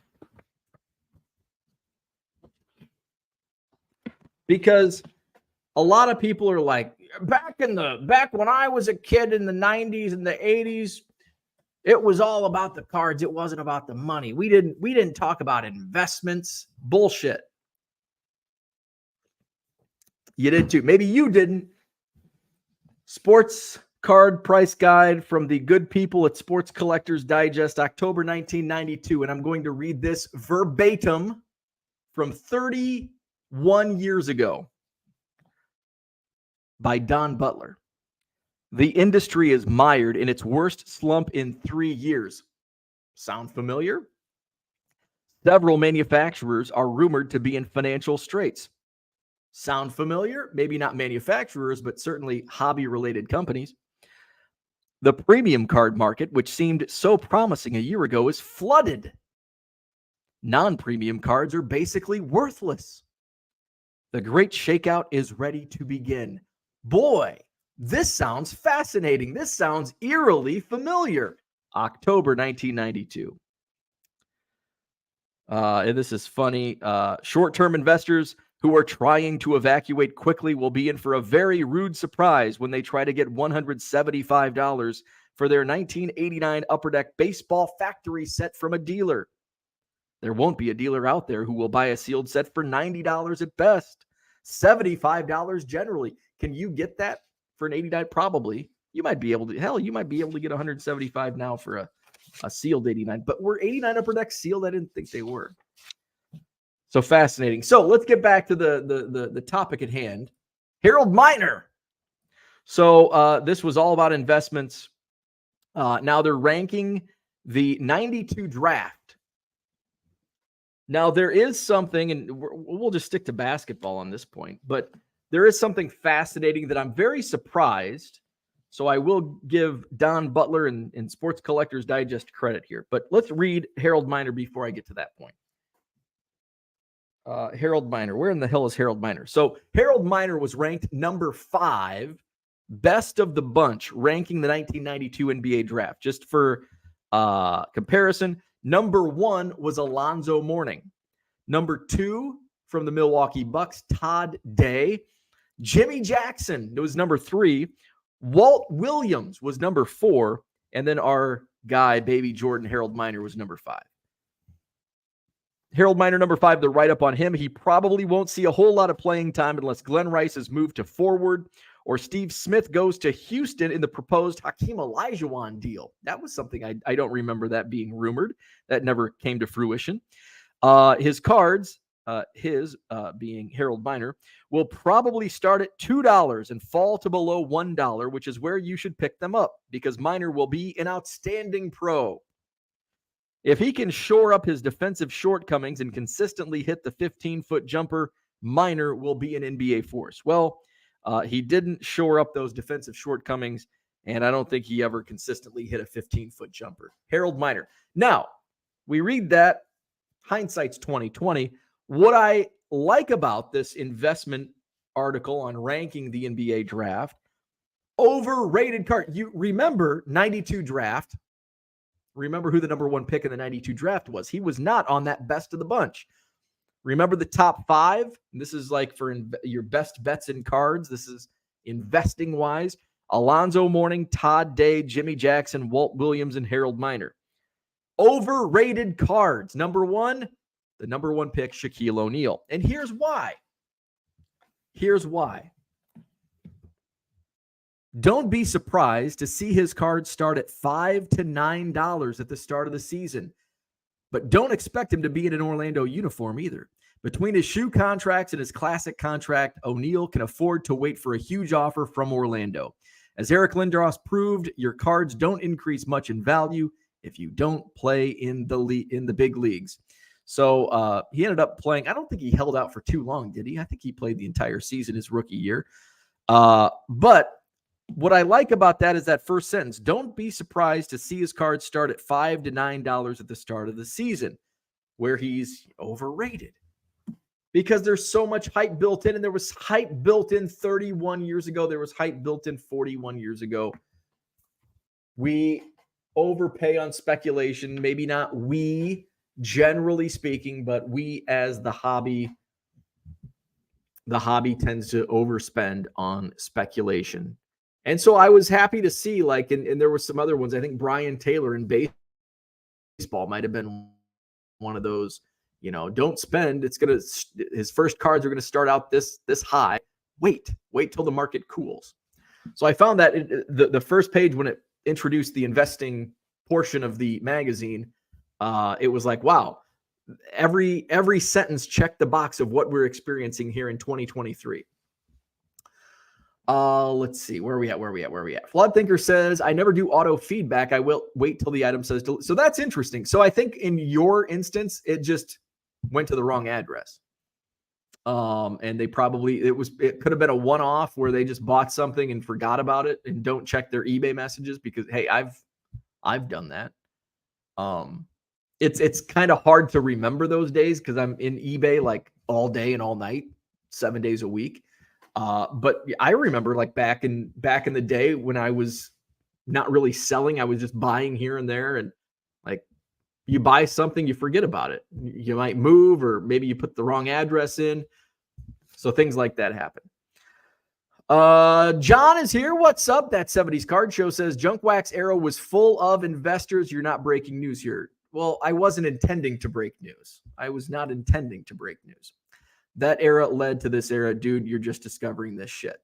because a lot of people are like, back when I was a kid in the 90s and the 80s, it was all about the cards. It wasn't about the money. We didn't talk about investments. Bullshit. You did too. Maybe you didn't. Sports card price guide from the good people at Sports Collectors Digest, October 1992. And I'm going to read this verbatim from 31 years ago by Don Butler. The industry is mired in its worst slump in 3 years. Sound familiar? Several manufacturers are rumored to be in financial straits. Sound familiar? Maybe not manufacturers, but certainly hobby-related companies. The premium card market, which seemed so promising a year ago, is flooded. Non-premium cards are basically worthless. The great shakeout is ready to begin. Boy, this sounds fascinating. This sounds eerily familiar. October 1992. And this is funny. Short-term investors who are trying to evacuate quickly will be in for a very rude surprise when they try to get $175 for their 1989 Upper Deck baseball factory set from a dealer. There won't be a dealer out there who will buy a sealed set for $90 at best, $75 generally. Can you get that for an 89? Probably. You might be able to. Hell, you might be able to get $175 now for a sealed 89. But were 89 Upper Deck sealed? I didn't think they were. So fascinating. So let's get back to the topic at hand. Harold Miner. So this was all about investments. Now they're ranking the 92 draft. Now there is something, and we'll just stick to basketball on this point, but there is something fascinating that I'm very surprised. So I will give Don Butler and Sports Collectors Digest credit here. But let's read Harold Miner before I get to that point. Harold Miner. Where in the hell is Harold Miner? So Harold Miner was ranked number 5, best of the bunch, ranking the 1992 NBA draft. Just for comparison, number 1 was Alonzo Mourning. Number 2 from the Milwaukee Bucks, Todd Day. Jimmy Jackson was number 3. Walt Williams was number 4. And then our guy, Baby Jordan, Harold Miner, was number 5. Harold Miner, number 5, the write-up on him. He probably won't see a whole lot of playing time unless Glenn Rice is moved to forward or Steve Smith goes to Houston in the proposed Hakeem Olajuwon deal. That was something I don't remember that being rumored. That never came to fruition. His cards, being Harold Miner, will probably start at $2 and fall to below $1, which is where you should pick them up because Miner will be an outstanding pro. If he can shore up his defensive shortcomings and consistently hit the 15-foot jumper, Miner will be an NBA force. Well, he didn't shore up those defensive shortcomings, And I don't think he ever consistently hit a 15-foot jumper. Harold Miner. Now, we read that. Hindsight's 2020. What I like about this investment article on ranking the NBA draft, overrated card. You remember 92 draft. Remember who the number one pick in the 92 draft was. He was not on that best of the bunch. Remember the top 5? This is like for your best bets in cards. This is investing wise. Alonzo Mourning, Todd Day, Jimmy Jackson, Walt Williams, and Harold Miner. Overrated cards. Number 1, the number 1 pick, Shaquille O'Neal. And here's why. Don't be surprised to see his cards start at $5 to $9 at the start of the season. But don't expect him to be in an Orlando uniform either. Between his shoe contracts and his classic contract, O'Neal can afford to wait for a huge offer from Orlando. As Eric Lindros proved, your cards don't increase much in value if you don't play in the big leagues. So he ended up playing. I don't think he held out for too long, did he? I think he played the entire season his rookie year. But what I like about that is that first sentence. Don't be surprised to see his cards start at $5 to $9 at the start of the season, where he's overrated. Because there's so much hype built in, and there was hype built in 31 years ago. There was hype built in 41 years ago. We overpay on speculation. Maybe not we, generally speaking, but we as the hobby tends to overspend on speculation. And so I was happy to see, like, and there were some other ones. I think Brian Taylor in baseball might have been one of those. You know, don't spend. His first cards are going to start out this high. Wait till the market cools. So I found that the first page, when it introduced the investing portion of the magazine, it was like, wow, every sentence checked the box of what we're experiencing here in 2023. Let's see. Where are we at? Flawed Thinker says, I never do auto feedback. I will wait till the item says delete. So that's interesting. So I think in your instance, it just went to the wrong address. And they probably, it could have been a one-off where they just bought something and forgot about it and don't check their eBay messages, because, hey, I've done that. It's kind of hard to remember those days because I'm in eBay like all day and all night, 7 days a week. But I remember, like, back in the day when I was not really selling, I was just buying here and there, and like, you buy something, you forget about it. You might move, or maybe you put the wrong address in. So things like that happen. John is here. What's up? That 70s Card Show says Junk Wax era was full of investors. You're not breaking news here. Well, I wasn't intending to break news. I was not intending to break news. That era led to this era. Dude, you're just discovering this shit.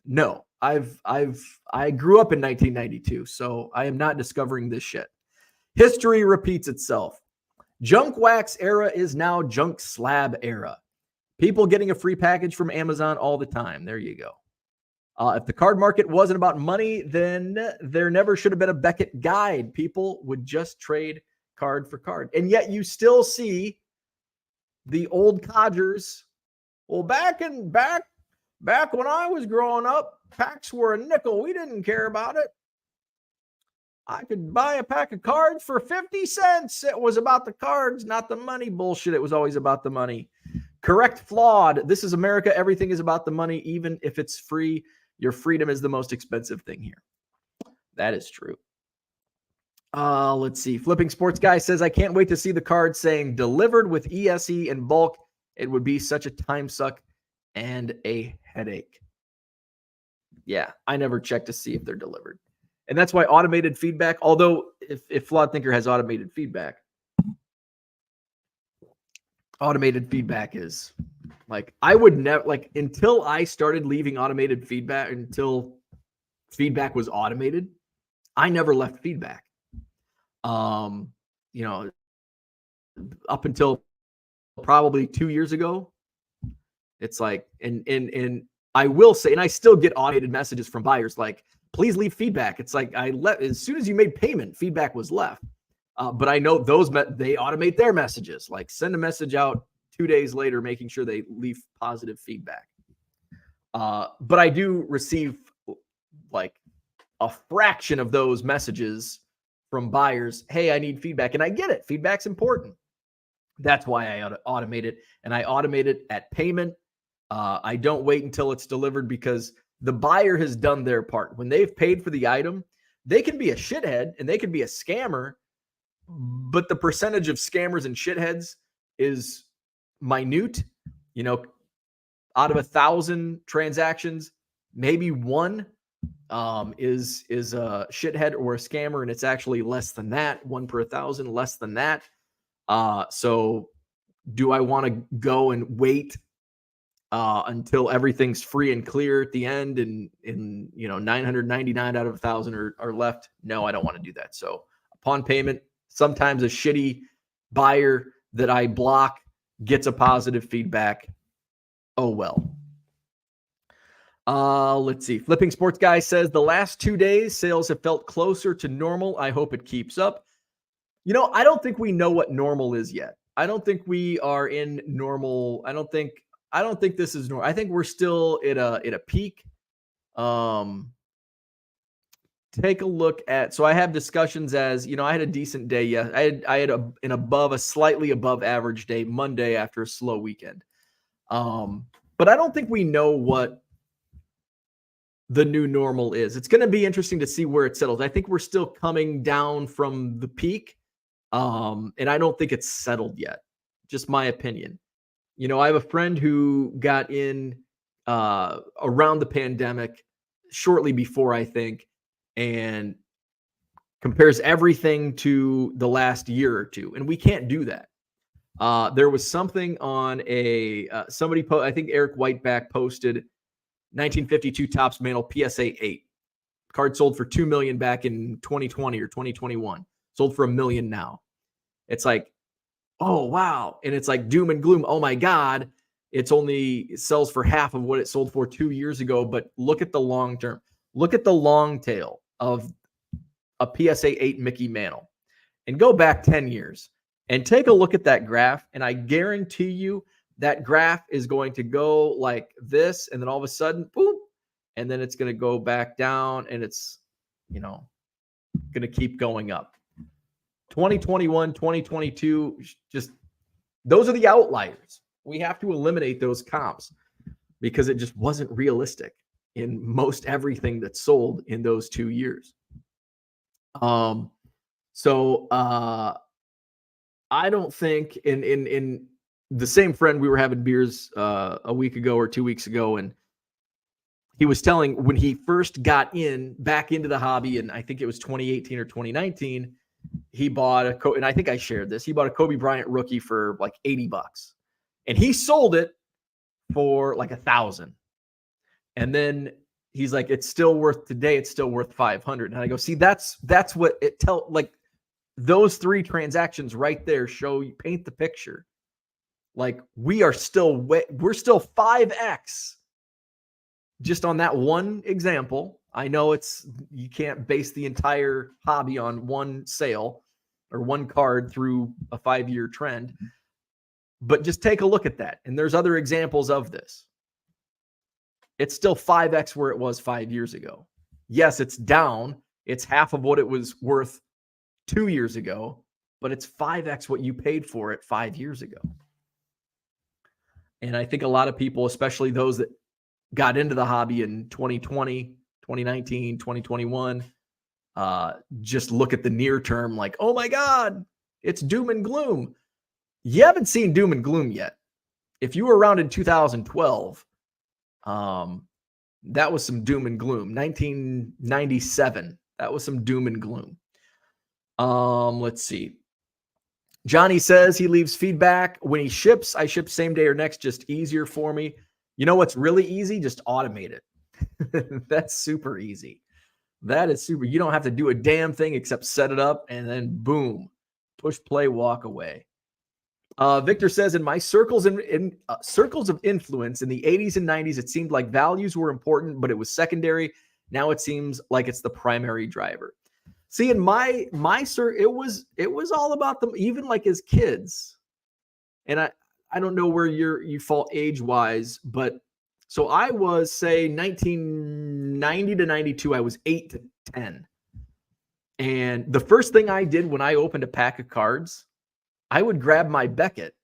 No, I grew up in 1992, so I am not discovering this shit. History repeats itself. Junk Wax era is now Junk Slab era. People getting a free package from Amazon all the time. There you go. If the card market wasn't about money, then there never should have been a Beckett guide. People would just trade card for card. And yet you still see the old codgers. Well, back when I was growing up, packs were a nickel. We didn't care about it. I could buy a pack of cards for 50 cents. It was about the cards, not the money. Bullshit. It was always about the money. Correct. Flawed. This is America. Everything is about the money. Even if it's free, your freedom is the most expensive thing here. That is true. Let's see. Flipping Sports Guy says, I can't wait to see the card saying delivered with ESE in bulk. It would be such a time suck and a headache. Yeah, I never check to see if they're delivered. And that's why automated feedback, although if Flawed Thinker has automated feedback is like, I would never, like, until I started leaving automated feedback, until feedback was automated, I never left feedback. You know, up until probably 2 years ago, it's like, and I will say, and I still get automated messages from buyers like, please leave feedback. It's like, as soon as you made payment, feedback was left. But I know they automate their messages, like send a message out 2 days later, making sure they leave positive feedback. But I do receive like a fraction of those messages from buyers. Hey, I need feedback. And I get it. Feedback's important. That's why I automate it. And I automate it at payment. I don't wait until it's delivered because the buyer has done their part. When they've paid for the item, they can be a shithead and they can be a scammer, but the percentage of scammers and shitheads is minute. You know, out of 1,000 transactions, maybe one is a shithead or a scammer, and it's actually less than that. 1 per 1,000, less than that. So do I want to go and wait until everything's free and clear at the end and 999 out of 1,000 are left? No, I don't want to do that. So upon payment, sometimes a shitty buyer that I block gets a positive feedback. Oh, well. Let's see. Flipping Sports Guy says the last 2 days, sales have felt closer to normal. I hope it keeps up. I don't think we know what normal is yet. I don't think we are in normal. I don't think this is normal. I think we're still at a peak. Take a look at, so I have discussions as, I had a decent day. Yeah. I had a slightly above average day Monday after a slow weekend. But I don't think we know what the new normal is. It's going to be interesting to see where it settles. I think we're still coming down from the peak. And I don't think it's settled yet. Just my opinion. I have a friend who got in around the pandemic, shortly before, I think, and compares everything to the last year or two. And we can't do that. There was something on somebody, I think Eric Whiteback posted 1952 Topps Mantle PSA 8. Card sold for $2 million back in 2020 or 2021. Sold for $1 million now. It's like, oh, wow. And it's like doom and gloom. Oh, my God. It sells for half of what it sold for 2 years ago. But look at the long term. Look at the long tail of a PSA 8 Mickey Mantle and go back 10 years and take a look at that graph. And I guarantee you that graph is going to go like this. And then all of a sudden, boom. And then it's going to go back down and it's, going to keep going up. 2021, 2022, just those are the outliers. We have to eliminate those comps because it just wasn't realistic in most everything that sold in those 2 years. So I don't think in the same friend, we were having beers a week ago or 2 weeks ago, and he was telling when he first got back into the hobby, and I think it was 2018 or 2019, he bought and I think I shared this. He bought a Kobe Bryant rookie for like $80, and he sold it for like $1,000. And then he's like, it's still worth $500. And I go, see, that's what it like those 3 transactions right there paint the picture. Like we're still 5x just on that one example. I know you can't base the entire hobby on one sale or one card through a 5-year trend, but just take a look at that. And there's other examples of this. It's still 5x where it was 5 years ago. Yes, it's down. It's half of what it was worth 2 years ago, but it's 5x what you paid for it 5 years ago. And I think a lot of people, especially those that got into the hobby in 2020, 2019, 2021, just look at the near term like, oh my God, it's doom and gloom. You haven't seen doom and gloom yet. If you were around in 2012, that was some doom and gloom. 1997, that was some doom and gloom. Let's see. Johnny says he leaves feedback when he ships. I ship same day or next, just easier for me. You know what's really easy? Just automate it. That's super easy. That is super. You don't have to do a damn thing except set it up and then boom, push play, walk away. Victor says, in my circles of influence in the 80s and 90s, it seemed like values were important, but it was secondary. Now it seems like it's the primary driver. See, in my it was all about them, even like as kids. And I don't know where you fall age wise, but So I was, say, 1990 to 92, I was 8 to 10. And the first thing I did when I opened a pack of cards, I would grab my Beckett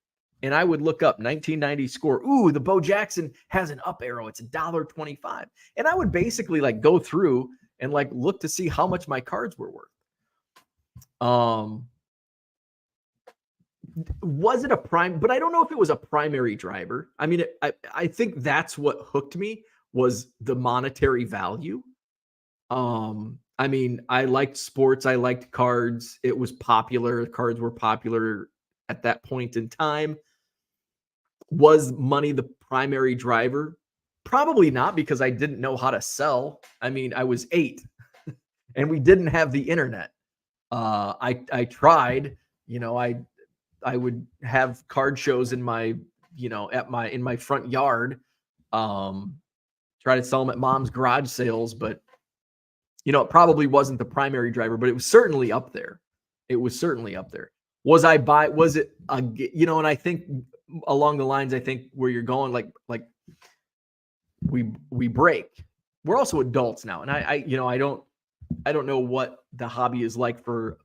and I would look up 1990 score. Ooh, the Bo Jackson has an up arrow. It's $1.25. And I would basically like go through and like look to see how much my cards were worth. Was it a prime? But I don't know if it was a primary driver. I mean, I think that's what hooked me was the monetary value. I mean, I liked sports. I liked cards. It was popular. Cards were popular at that point in time. Was money the primary driver? Probably not, because I didn't know how to sell. I mean, I was 8 and we didn't have the internet. I tried, I would have card shows in my, in my front yard, try to sell them at mom's garage sales, but it probably wasn't the primary driver, but it was certainly up there. It was certainly up there. Was it and I think along the lines, I think where you're going, like we break. We're also adults now. And I don't know what the hobby is like for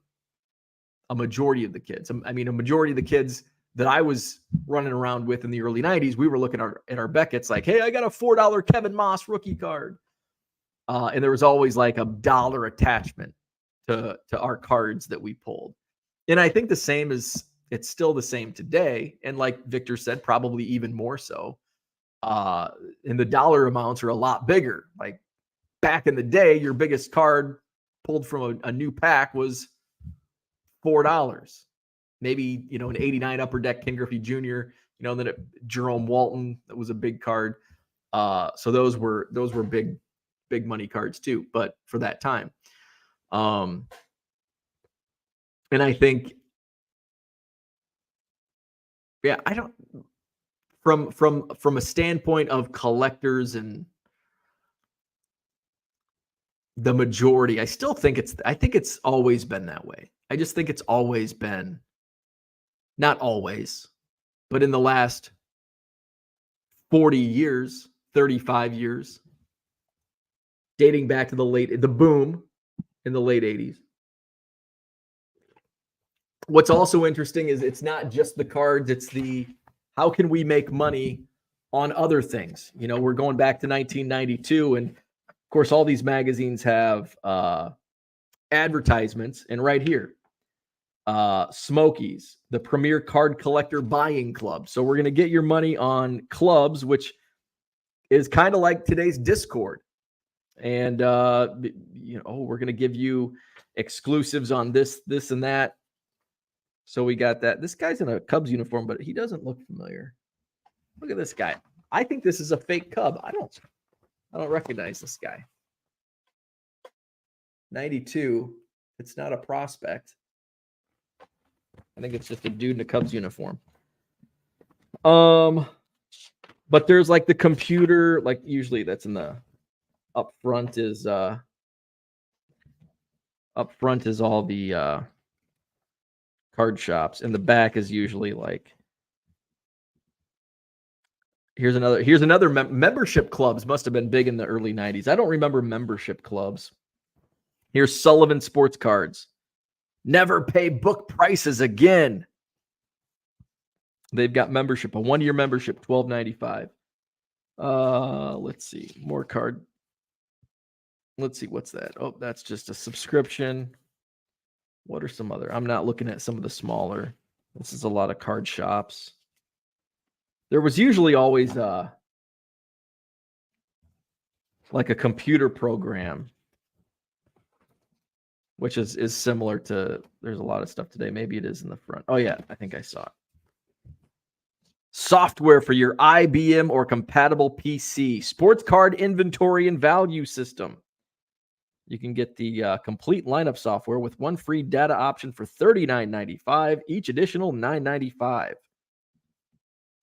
a majority of the kids. I mean, a majority of the kids that I was running around with in the early 90s, we were looking at our Beckett's like, hey, I got a $4 Kevin Moss rookie card. And there was always like $1 attachment to our cards that we pulled. And I think it's still the same today. And like Victor said, probably even more so. And the dollar amounts are a lot bigger. Like back in the day, your biggest card pulled from a new pack was $4. Maybe, an 89 Upper Deck Ken Griffey Jr., then Jerome Walton, that was a big card. So those were big money cards too, but for that time. And I think, I don't, from a standpoint of collectors and the majority, I think it's always been that way. I just think it's always been, not always, but in the last 40 years, 35 years, dating back to the boom in the late 80s. What's also interesting is it's not just the cards, it's how can we make money on other things? We're going back to 1992, and of course, all these magazines have advertisements, and right here, Smokies, the premier card collector buying club. So we're going to get your money on clubs, which is kind of like today's Discord. And, we're going to give you exclusives on this, and that. So we got that. This guy's in a Cubs uniform, but he doesn't look familiar. Look at this guy. I think this is a fake Cub. I don't recognize this guy. 92. It's not a prospect. I think it's just a dude in a Cubs uniform. But there's like the computer, like usually that's in the up front is all the card shops, and the back is usually like here's another membership clubs. Must have been big in the early 90s. I don't remember membership clubs. Here's Sullivan Sports Cards. Never pay book prices again. They've got membership, a 1-year membership, $12.95. Let's see, more card. Let's see, what's that? Oh, that's just a subscription. What are some other? I'm not looking at some of the smaller. This is a lot of card shops. There was usually always like a computer program, which is similar to, there's a lot of stuff today. Maybe it is in the front. Oh yeah, I think I saw it. Software for your IBM or compatible PC. Sports card inventory and value system. You can get the complete lineup software with one free data option for $39.95, each additional $9.95.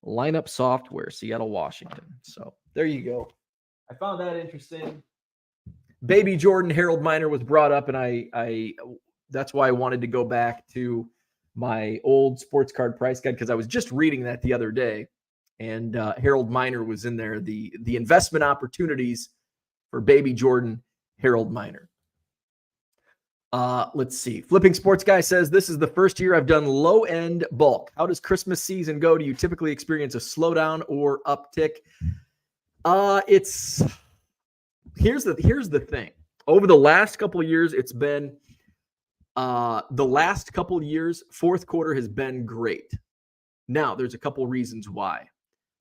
Lineup software, Seattle, Washington. So there you go. I found that interesting. Baby Jordan Harold Miner was brought up, and I that's why I wanted to go back to my old sports card price guide, because I was just reading that the other day. and Harold Miner was in there. The investment opportunities for baby Jordan, Harold Miner. Let's see. Flipping Sports Guy says, this is the first year I've done low-end bulk. How does Christmas season go? Do you typically experience a slowdown or uptick? Here's the thing. Over the last couple of years, it's been fourth quarter has been great. Now, there's a couple reasons why.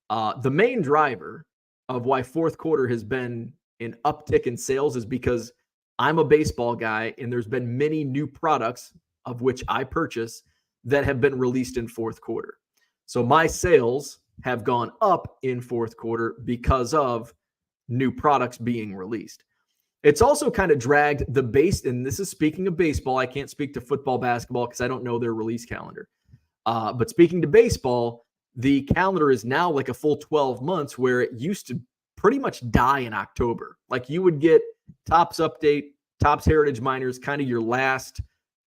The main driver of why fourth quarter has been an uptick in sales is because I'm a baseball guy, and there's been many new products of which I purchase that have been released in fourth quarter. So my sales have gone up in fourth quarter because of new products being released. It's also kind of dragged the base, and this is speaking of baseball. I can't speak to football, basketball, because I don't know their release calendar. But speaking to baseball, the calendar is now like a full 12 months, where it used to pretty much die in October. Like you would get Topps Update, Topps Heritage Minors, kind of your last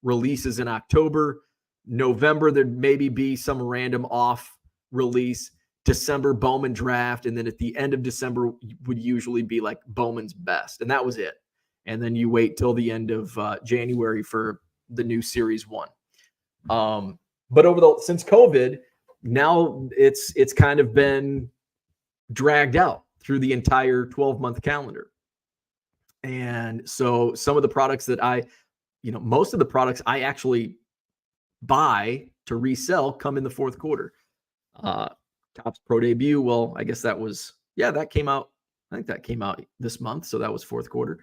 releases in October. November, there'd maybe be some random off release. December, Bowman Draft. And then at the end of December would usually be like Bowman's Best. And that was it. And then you wait till the end of January for the new Series 1. But since COVID, now it's kind of been dragged out through the entire 12-month calendar. And so some of the products that most of the products I actually buy to resell come in the fourth quarter. Topps Pro Debut, well, I guess that came out. I think that came out this month, so that was fourth quarter.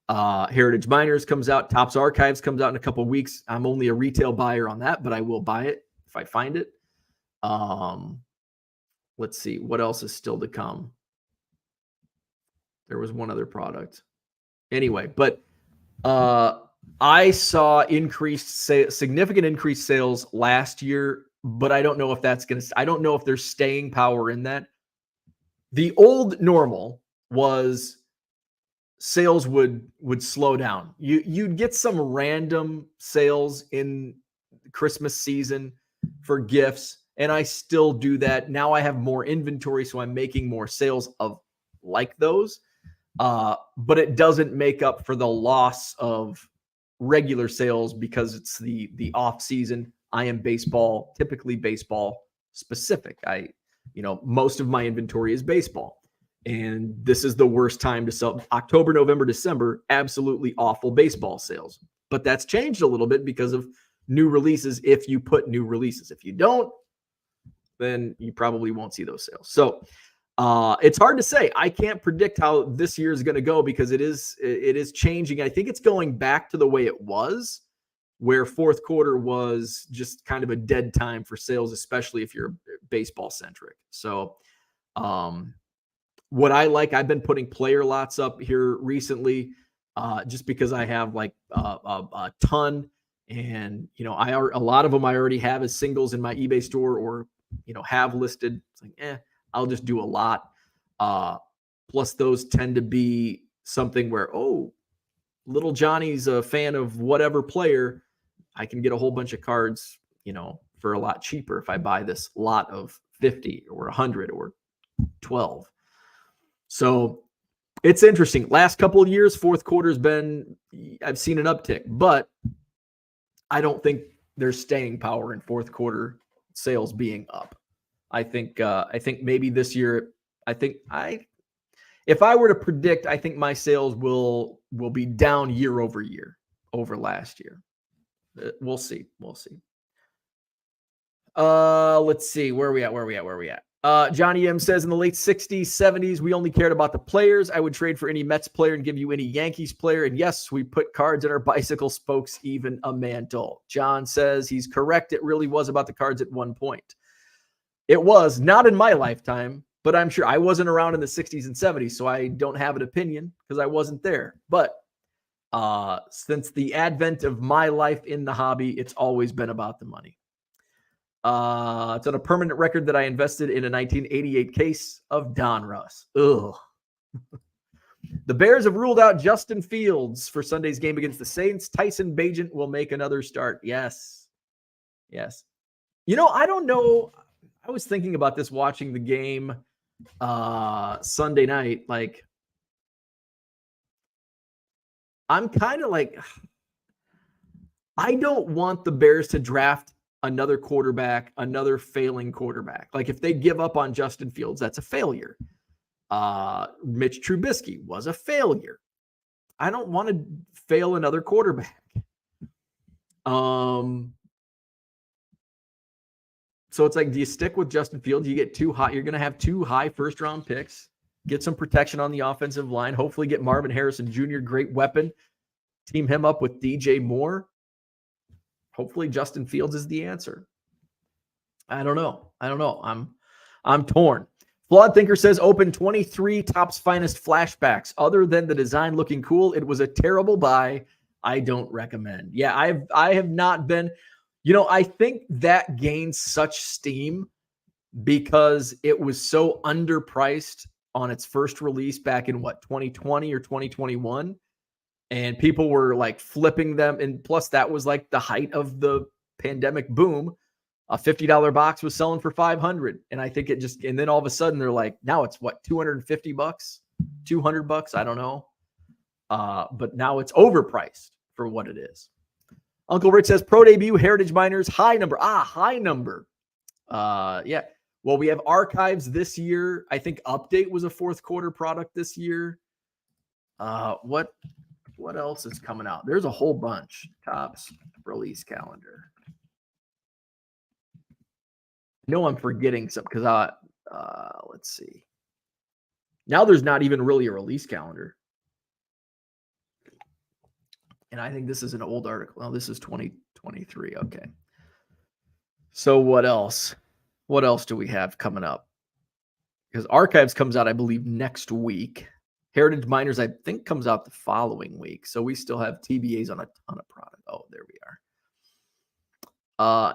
Heritage Minors comes out. Topps Archives comes out in a couple of weeks. I'm only a retail buyer on that, but I will buy it if I find it. Let's see. What else is still to come? There was one other product. Anyway, but I saw significant increased sales last year, but I don't know if I don't know if there's staying power in that. The old normal was sales would slow down. You'd get some random sales in Christmas season for gifts, and I still do that. Now I have more inventory, so I'm making more sales of like those. But it doesn't make up for the loss of regular sales because it's the off season. I am typically baseball specific. Most of my inventory is baseball, and this is the worst time to sell. October, November, December, absolutely awful baseball sales. But that's changed a little bit because of new releases. If you put new releases, if you don't, then you probably won't see those sales. So it's hard to say. I can't predict how this year is going to go because it is changing. I think it's going back to the way it was, where fourth quarter was just kind of a dead time for sales, especially if you're baseball centric. So what I've been putting player lots up here recently just because I have like a ton, and a lot of them I already have as singles in my eBay store or have listed. It's like, I'll just do a lot. Plus those tend to be something where, little Johnny's a fan of whatever player. I can get a whole bunch of cards, for a lot cheaper if I buy this lot of 50 or 100 or 12. So it's interesting. Last couple of years, fourth quarter's I've seen an uptick, but I don't think there's staying power in fourth quarter sales being up. I think maybe this year, if I were to predict, I think my sales will be down year over year over last year. We'll see. Let's see. Where are we at? Johnny M says in the late 60s, 70s, we only cared about the players. I would trade for any Mets player and give you any Yankees player. And yes, we put cards in our bicycle spokes, even a mantle. John says he's correct. It really was about the cards at one point. It was not in my lifetime, but I'm sure I wasn't around in the 60s and 70s, so I don't have an opinion because I wasn't there. But since the advent of my life in the hobby, it's always been about the money. It's on a permanent record that I invested in a 1988 case of Donruss. Ugh. The Bears have ruled out Justin Fields for Sunday's game against the Saints. Tyson Bagent will make another start. Yes. I don't know. I was thinking about this watching the game Sunday night. Like, I'm kind of like, I don't want the Bears to draft another quarterback, another failing quarterback. Like, if they give up on Justin Fields, that's a failure. Mitch Trubisky was a failure. I don't want to fail another quarterback. So it's like, do you stick with Justin Fields? You get too high. You're going to have 2 high first-round picks. Get some protection on the offensive line. Hopefully get Marvin Harrison Jr., great weapon. Team him up with DJ Moore. Hopefully Justin Fields is the answer. I don't know. I'm torn. Flawed Thinker says, open 23 Topps Finest flashbacks. Other than the design looking cool, it was a terrible buy. I don't recommend. Yeah, I have not been... I think that gained such steam because it was so underpriced on its first release back in 2020 or 2021. And people were like flipping them. And plus that was like the height of the pandemic boom. A $50 box was selling for $500. And I think and then all of a sudden they're like, now it's what, $250, $200? I don't know. But now it's overpriced for what it is. Uncle Rich says, pro debut, Heritage Miners, high number. High number. Yeah. Well, we have Archives this year. I think Update was a fourth quarter product this year. What else is coming out? There's a whole bunch. Topps release calendar. I know I'm forgetting some because let's see. Now there's not even really a release calendar. And I think this is an old article. Oh, this is 2023. Okay. So what else? What else do we have coming up? Because Archives comes out, I believe, next week. Heritage Miners, I think, comes out the following week. So we still have TBAs on a ton of product. Oh, there we are.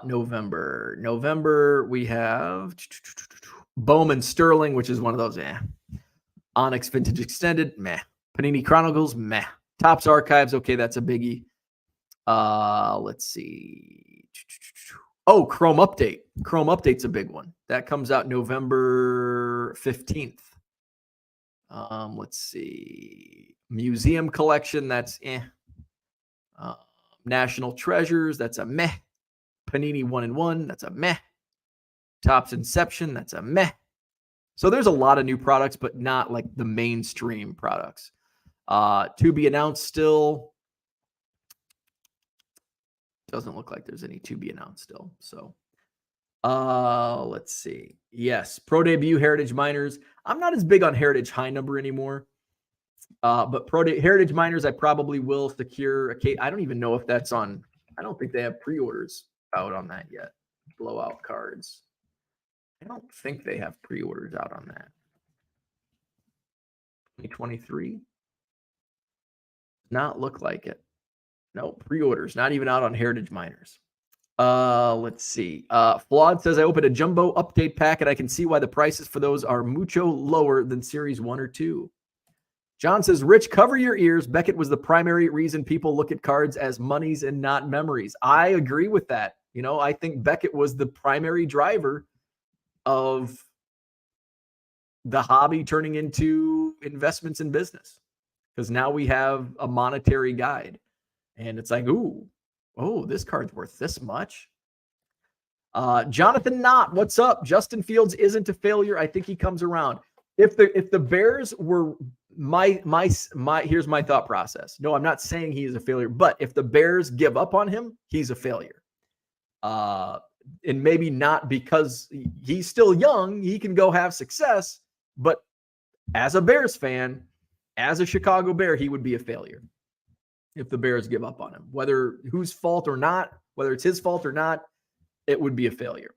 November, we have Bowman Sterling, which is one of those, Onyx Vintage Extended, meh. Panini Chronicles, meh. Topps Archives, okay, that's a biggie. Let's see. Oh, Chrome Update. Chrome Update's a big one. That comes out November 15th. Let's see. Museum Collection, that's National Treasures, that's a meh. Panini 1-in-1, that's a meh. Topps Inception, that's a meh. So there's a lot of new products, but not like the mainstream products. To be announced still. Doesn't look like there's any to be announced still. So let's see. Yes, pro debut Heritage Miners. I'm not as big on Heritage high number anymore. But Heritage Miners, I probably will secure. I don't even know if that's on. I don't think they have pre-orders out on that yet. Blowout cards. I don't think they have pre-orders out on that. 2023. Not look like it. No, pre-orders. Not even out on Heritage Miners. Let's see. Flawed says, I opened a jumbo update pack and I can see why the prices for those are mucho lower than series 1 or 2. John says, Rich, cover your ears. Beckett was the primary reason people look at cards as monies and not memories. I agree with that. I think Beckett was the primary driver of the hobby turning into investments in business. Because now we have a monetary guide. And it's like, this card's worth this much. Jonathan Knott, what's up? Justin Fields isn't a failure. I think he comes around. If the Bears were here's my thought process. No, I'm not saying he is a failure, but if the Bears give up on him, he's a failure. And maybe not because he's still young, he can go have success, but as a Bears fan, as a Chicago Bear, he would be a failure if the Bears give up on him. Whether whose fault or not, whether it's his fault or not, it would be a failure.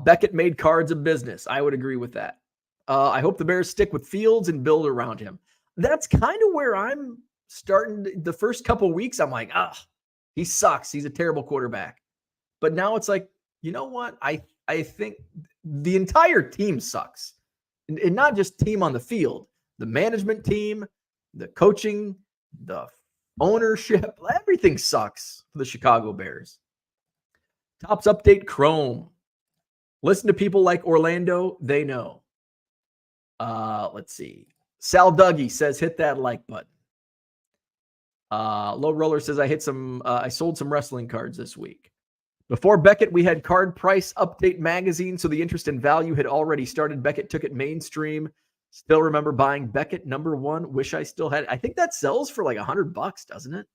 Beckett made cards a business. I would agree with that. I hope the Bears stick with Fields and build around him. That's kind of where I'm starting. The first couple weeks, I'm like, he sucks. He's a terrible quarterback. But now it's like, you know what? I think the entire team sucks. And not just team on the field. The management team, the coaching, the ownership, everything sucks for the Chicago Bears. Topps Update Chrome. Listen to people like Orlando. They know. Let's see. Sal Dougie says, hit that like button. Low Roller says, I sold some wrestling cards this week. Before Beckett, we had Card Price Update magazine, so the interest in value had already started. Beckett took it mainstream. Still remember buying Beckett #1. Wish I still had it. I think that sells for like $100, doesn't it?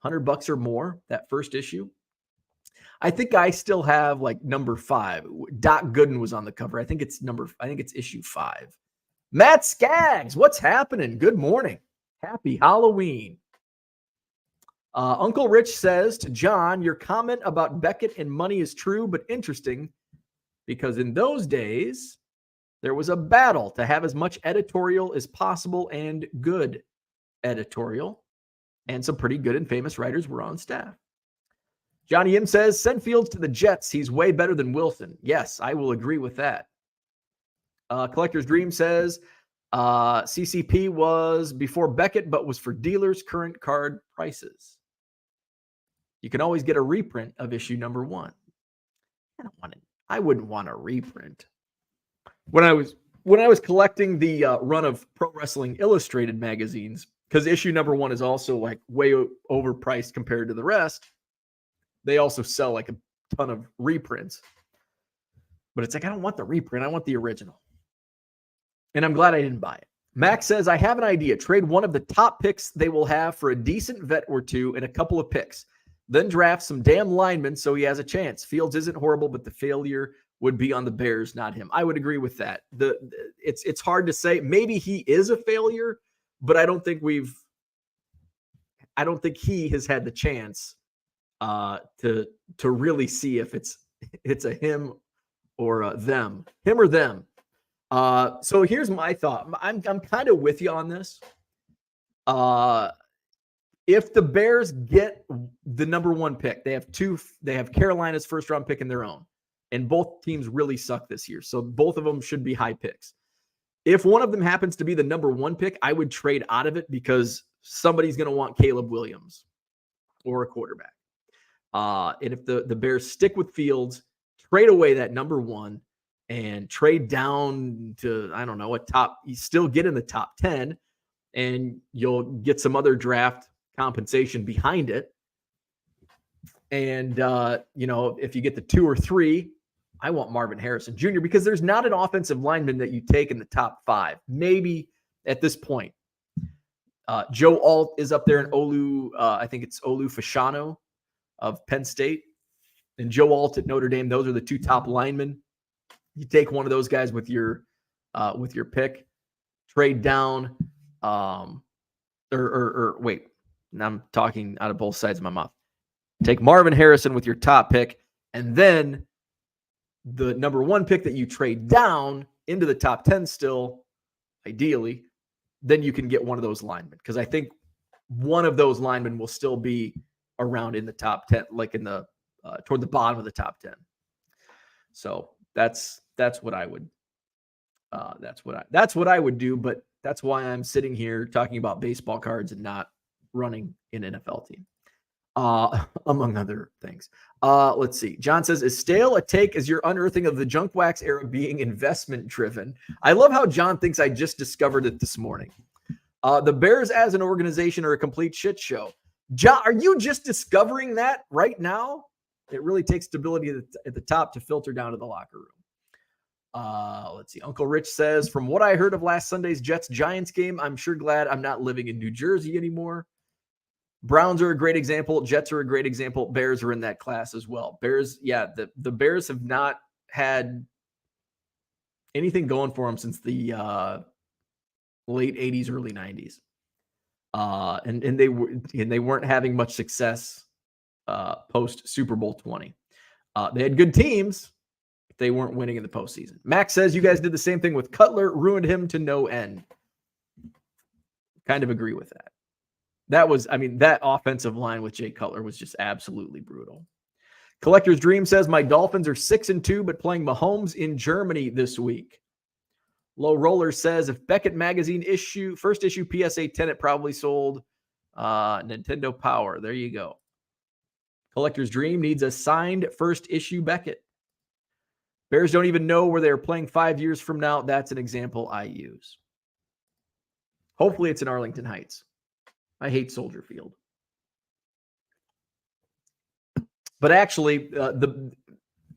$100 or more, that first issue. I think I still have like #5. Doc Gooden was on the cover. I think it's issue 5. Matt Skaggs, what's happening? Good morning. Happy Halloween. Uncle Rich says to John, your comment about Beckett and money is true, but interesting because in those days, there was a battle to have as much editorial as possible and good editorial. And some pretty good and famous writers were on staff. Johnny M says, send Fields to the Jets. He's way better than Wilson. Yes, I will agree with that. Collector's Dream says, CCP was before Beckett, but was for dealers' current card prices. You can always get a reprint of issue #1. I wouldn't want a reprint. When I was collecting the run of Pro Wrestling Illustrated magazines, because issue #1 is also like way overpriced compared to the rest, they also sell like a ton of reprints. But it's like, I don't want the reprint. I want the original. And I'm glad I didn't buy it. Max says, I have an idea. Trade one of the top picks they will have for a decent vet or two and a couple of picks. Then draft some damn linemen so he has a chance. Fields isn't horrible, but the failure would be on the Bears, not him. I would agree with that. It's hard to say. Maybe he is a failure, but I don't think he has had the chance to really see if it's a him or a them. Him or them. So here's my thought. I'm kind of with you on this. If the Bears get the #1 pick, they have Carolina's first round pick in their own, and both teams really suck this year. So both of them should be high picks. If one of them happens to be the #1 pick, I would trade out of it because somebody's going to want Caleb Williams or a quarterback. And if the Bears stick with Fields, trade away that #1 and trade down to, I don't know, you still get in the top 10 and you'll get some other draft compensation behind it. And, if you get the 2 or 3, I want Marvin Harrison Jr. because there's not an offensive lineman that you take in the top 5, maybe at this point. Joe Alt is up there in I think it's Olu Fashanu of Penn State and Joe Alt at Notre Dame. Those are the 2 top linemen. You take one of those guys with your pick, trade down, wait, I'm talking out of both sides of my mouth. Take Marvin Harrison with your top pick, and then the #1 pick that you trade down into the top 10 still, ideally, then you can get one of those linemen. Because I think one of those linemen will still be around in the top 10, like in the toward the bottom of the top 10. So that's what I would that's what I would do, but that's why I'm sitting here talking about baseball cards and not running an NFL team. Among other things. Let's see. John says, is stale a take as your unearthing of the junk wax era being investment driven? I love how John thinks I just discovered it this morning. The Bears as an organization are a complete shit show. John, are you just discovering that right now? It really takes stability at the top to filter down to the locker room. Let's see. Uncle Rich says, from what I heard of last Sunday's Jets-Giants game, I'm sure glad I'm not living in New Jersey anymore. Browns are a great example. Jets are a great example. Bears are in that class as well. Bears, yeah, the Bears have not had anything going for them since the late 80s, early 90s. And they weren't having much success post Super Bowl 20. They had good teams, but they weren't winning in the postseason. Max says you guys did the same thing with Cutler, ruined him to no end. Kind of agree with that. That offensive line with Jay Cutler was just absolutely brutal. Collector's Dream says my Dolphins are 6-2, but playing Mahomes in Germany this week. Low Roller says if Beckett Magazine first issue PSA 10, it probably sold Nintendo Power. There you go. Collector's Dream needs a signed first issue Beckett. Bears don't even know where they're playing 5 years from now. That's an example I use. Hopefully it's in Arlington Heights. I hate Soldier Field. But actually,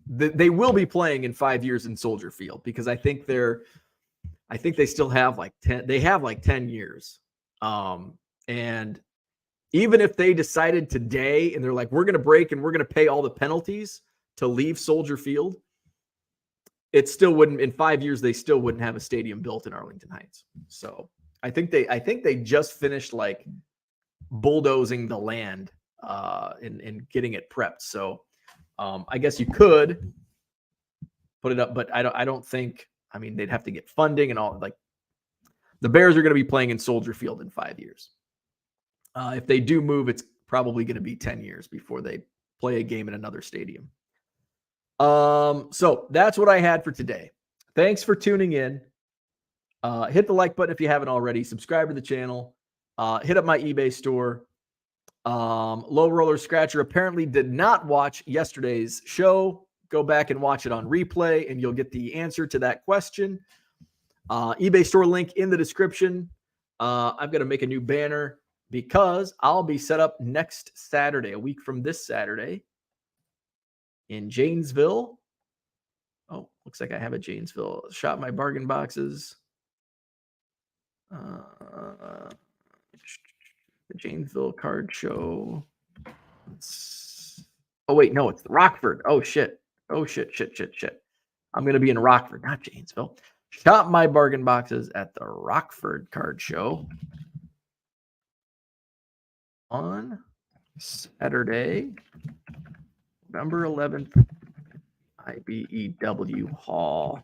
they will be playing in 5 years in Soldier Field because I think they still have like 10. They have like 10 years. And even if they decided today and they're like, we're going to break and we're going to pay all the penalties to leave Soldier Field, it still wouldn't, in 5 years, they still wouldn't have a stadium built in Arlington Heights. So I think they just finished like bulldozing the land and getting it prepped. So I guess you could put it up, but I don't think, I mean, they'd have to get funding and all. Like, the Bears are going to be playing in Soldier Field in 5 years. If they do move, it's probably going to be 10 years before they play a game in another stadium. So that's what I had for today. Thanks for tuning in. Hit the like button if you haven't already. Subscribe to the channel. Hit up my eBay store. Low Roller Scratcher apparently did not watch yesterday's show. Go back and watch it on replay, and you'll get the answer to that question. eBay store link in the description. I'm going to make a new banner because I'll be set up next Saturday, a week from this Saturday, in Janesville. Oh, looks like I have a Janesville. Shop my bargain boxes. The Janesville card show. Oh, wait, no, it's Rockford. Oh, shit. Oh, shit. I'm going to be in Rockford, not Janesville. Shop my bargain boxes at the Rockford card show on Saturday, November 11th, IBEW Hall.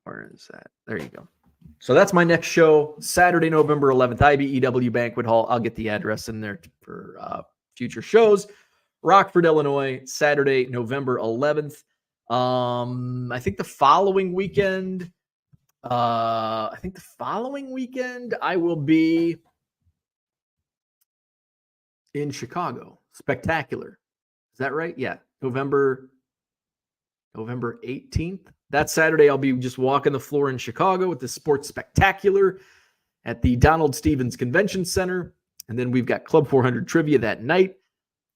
Where is that? There you go. So that's my next show, Saturday, November 11th, IBEW Banquet Hall. I'll get the address in there for future shows. Rockford, Illinois, Saturday, November 11th. I think the following weekend, I will be in Chicago. Spectacular. Is that right? Yeah. November 18th. That Saturday, I'll be just walking the floor in Chicago with the Sports Spectacular at the Donald Stevens Convention Center. And then we've got Club 400 trivia that night.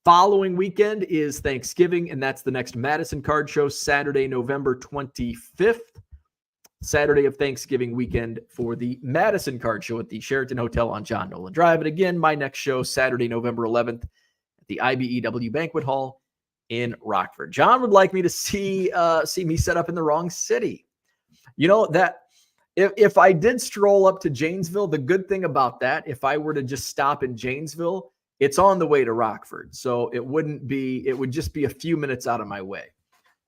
Following weekend is Thanksgiving, and that's the next Madison Card Show, Saturday, November 25th. Saturday of Thanksgiving weekend for the Madison Card Show at the Sheraton Hotel on John Nolan Drive. And again, my next show, Saturday, November 11th at the IBEW Banquet Hall in Rockford. John would like me to see me set up in the wrong city. You know, that if I did stroll up to Janesville, the good thing about that, if I were to just stop in Janesville, it's on the way to Rockford. So it would just be a few minutes out of my way.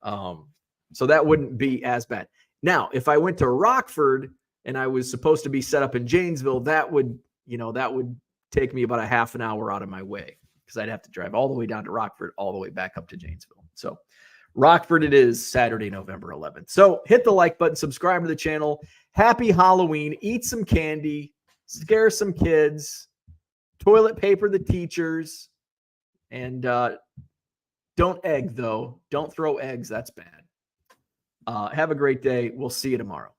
So that wouldn't be as bad. Now, if I went to Rockford and I was supposed to be set up in Janesville, that would take me about a half an hour out of my way, because I'd have to drive all the way down to Rockford, all the way back up to Janesville. So Rockford it is, Saturday, November 11th. So hit the like button, subscribe to the channel. Happy Halloween. Eat some candy, scare some kids, toilet paper the teachers, and don't egg, though. Don't throw eggs. That's bad. Have a great day. We'll see you tomorrow.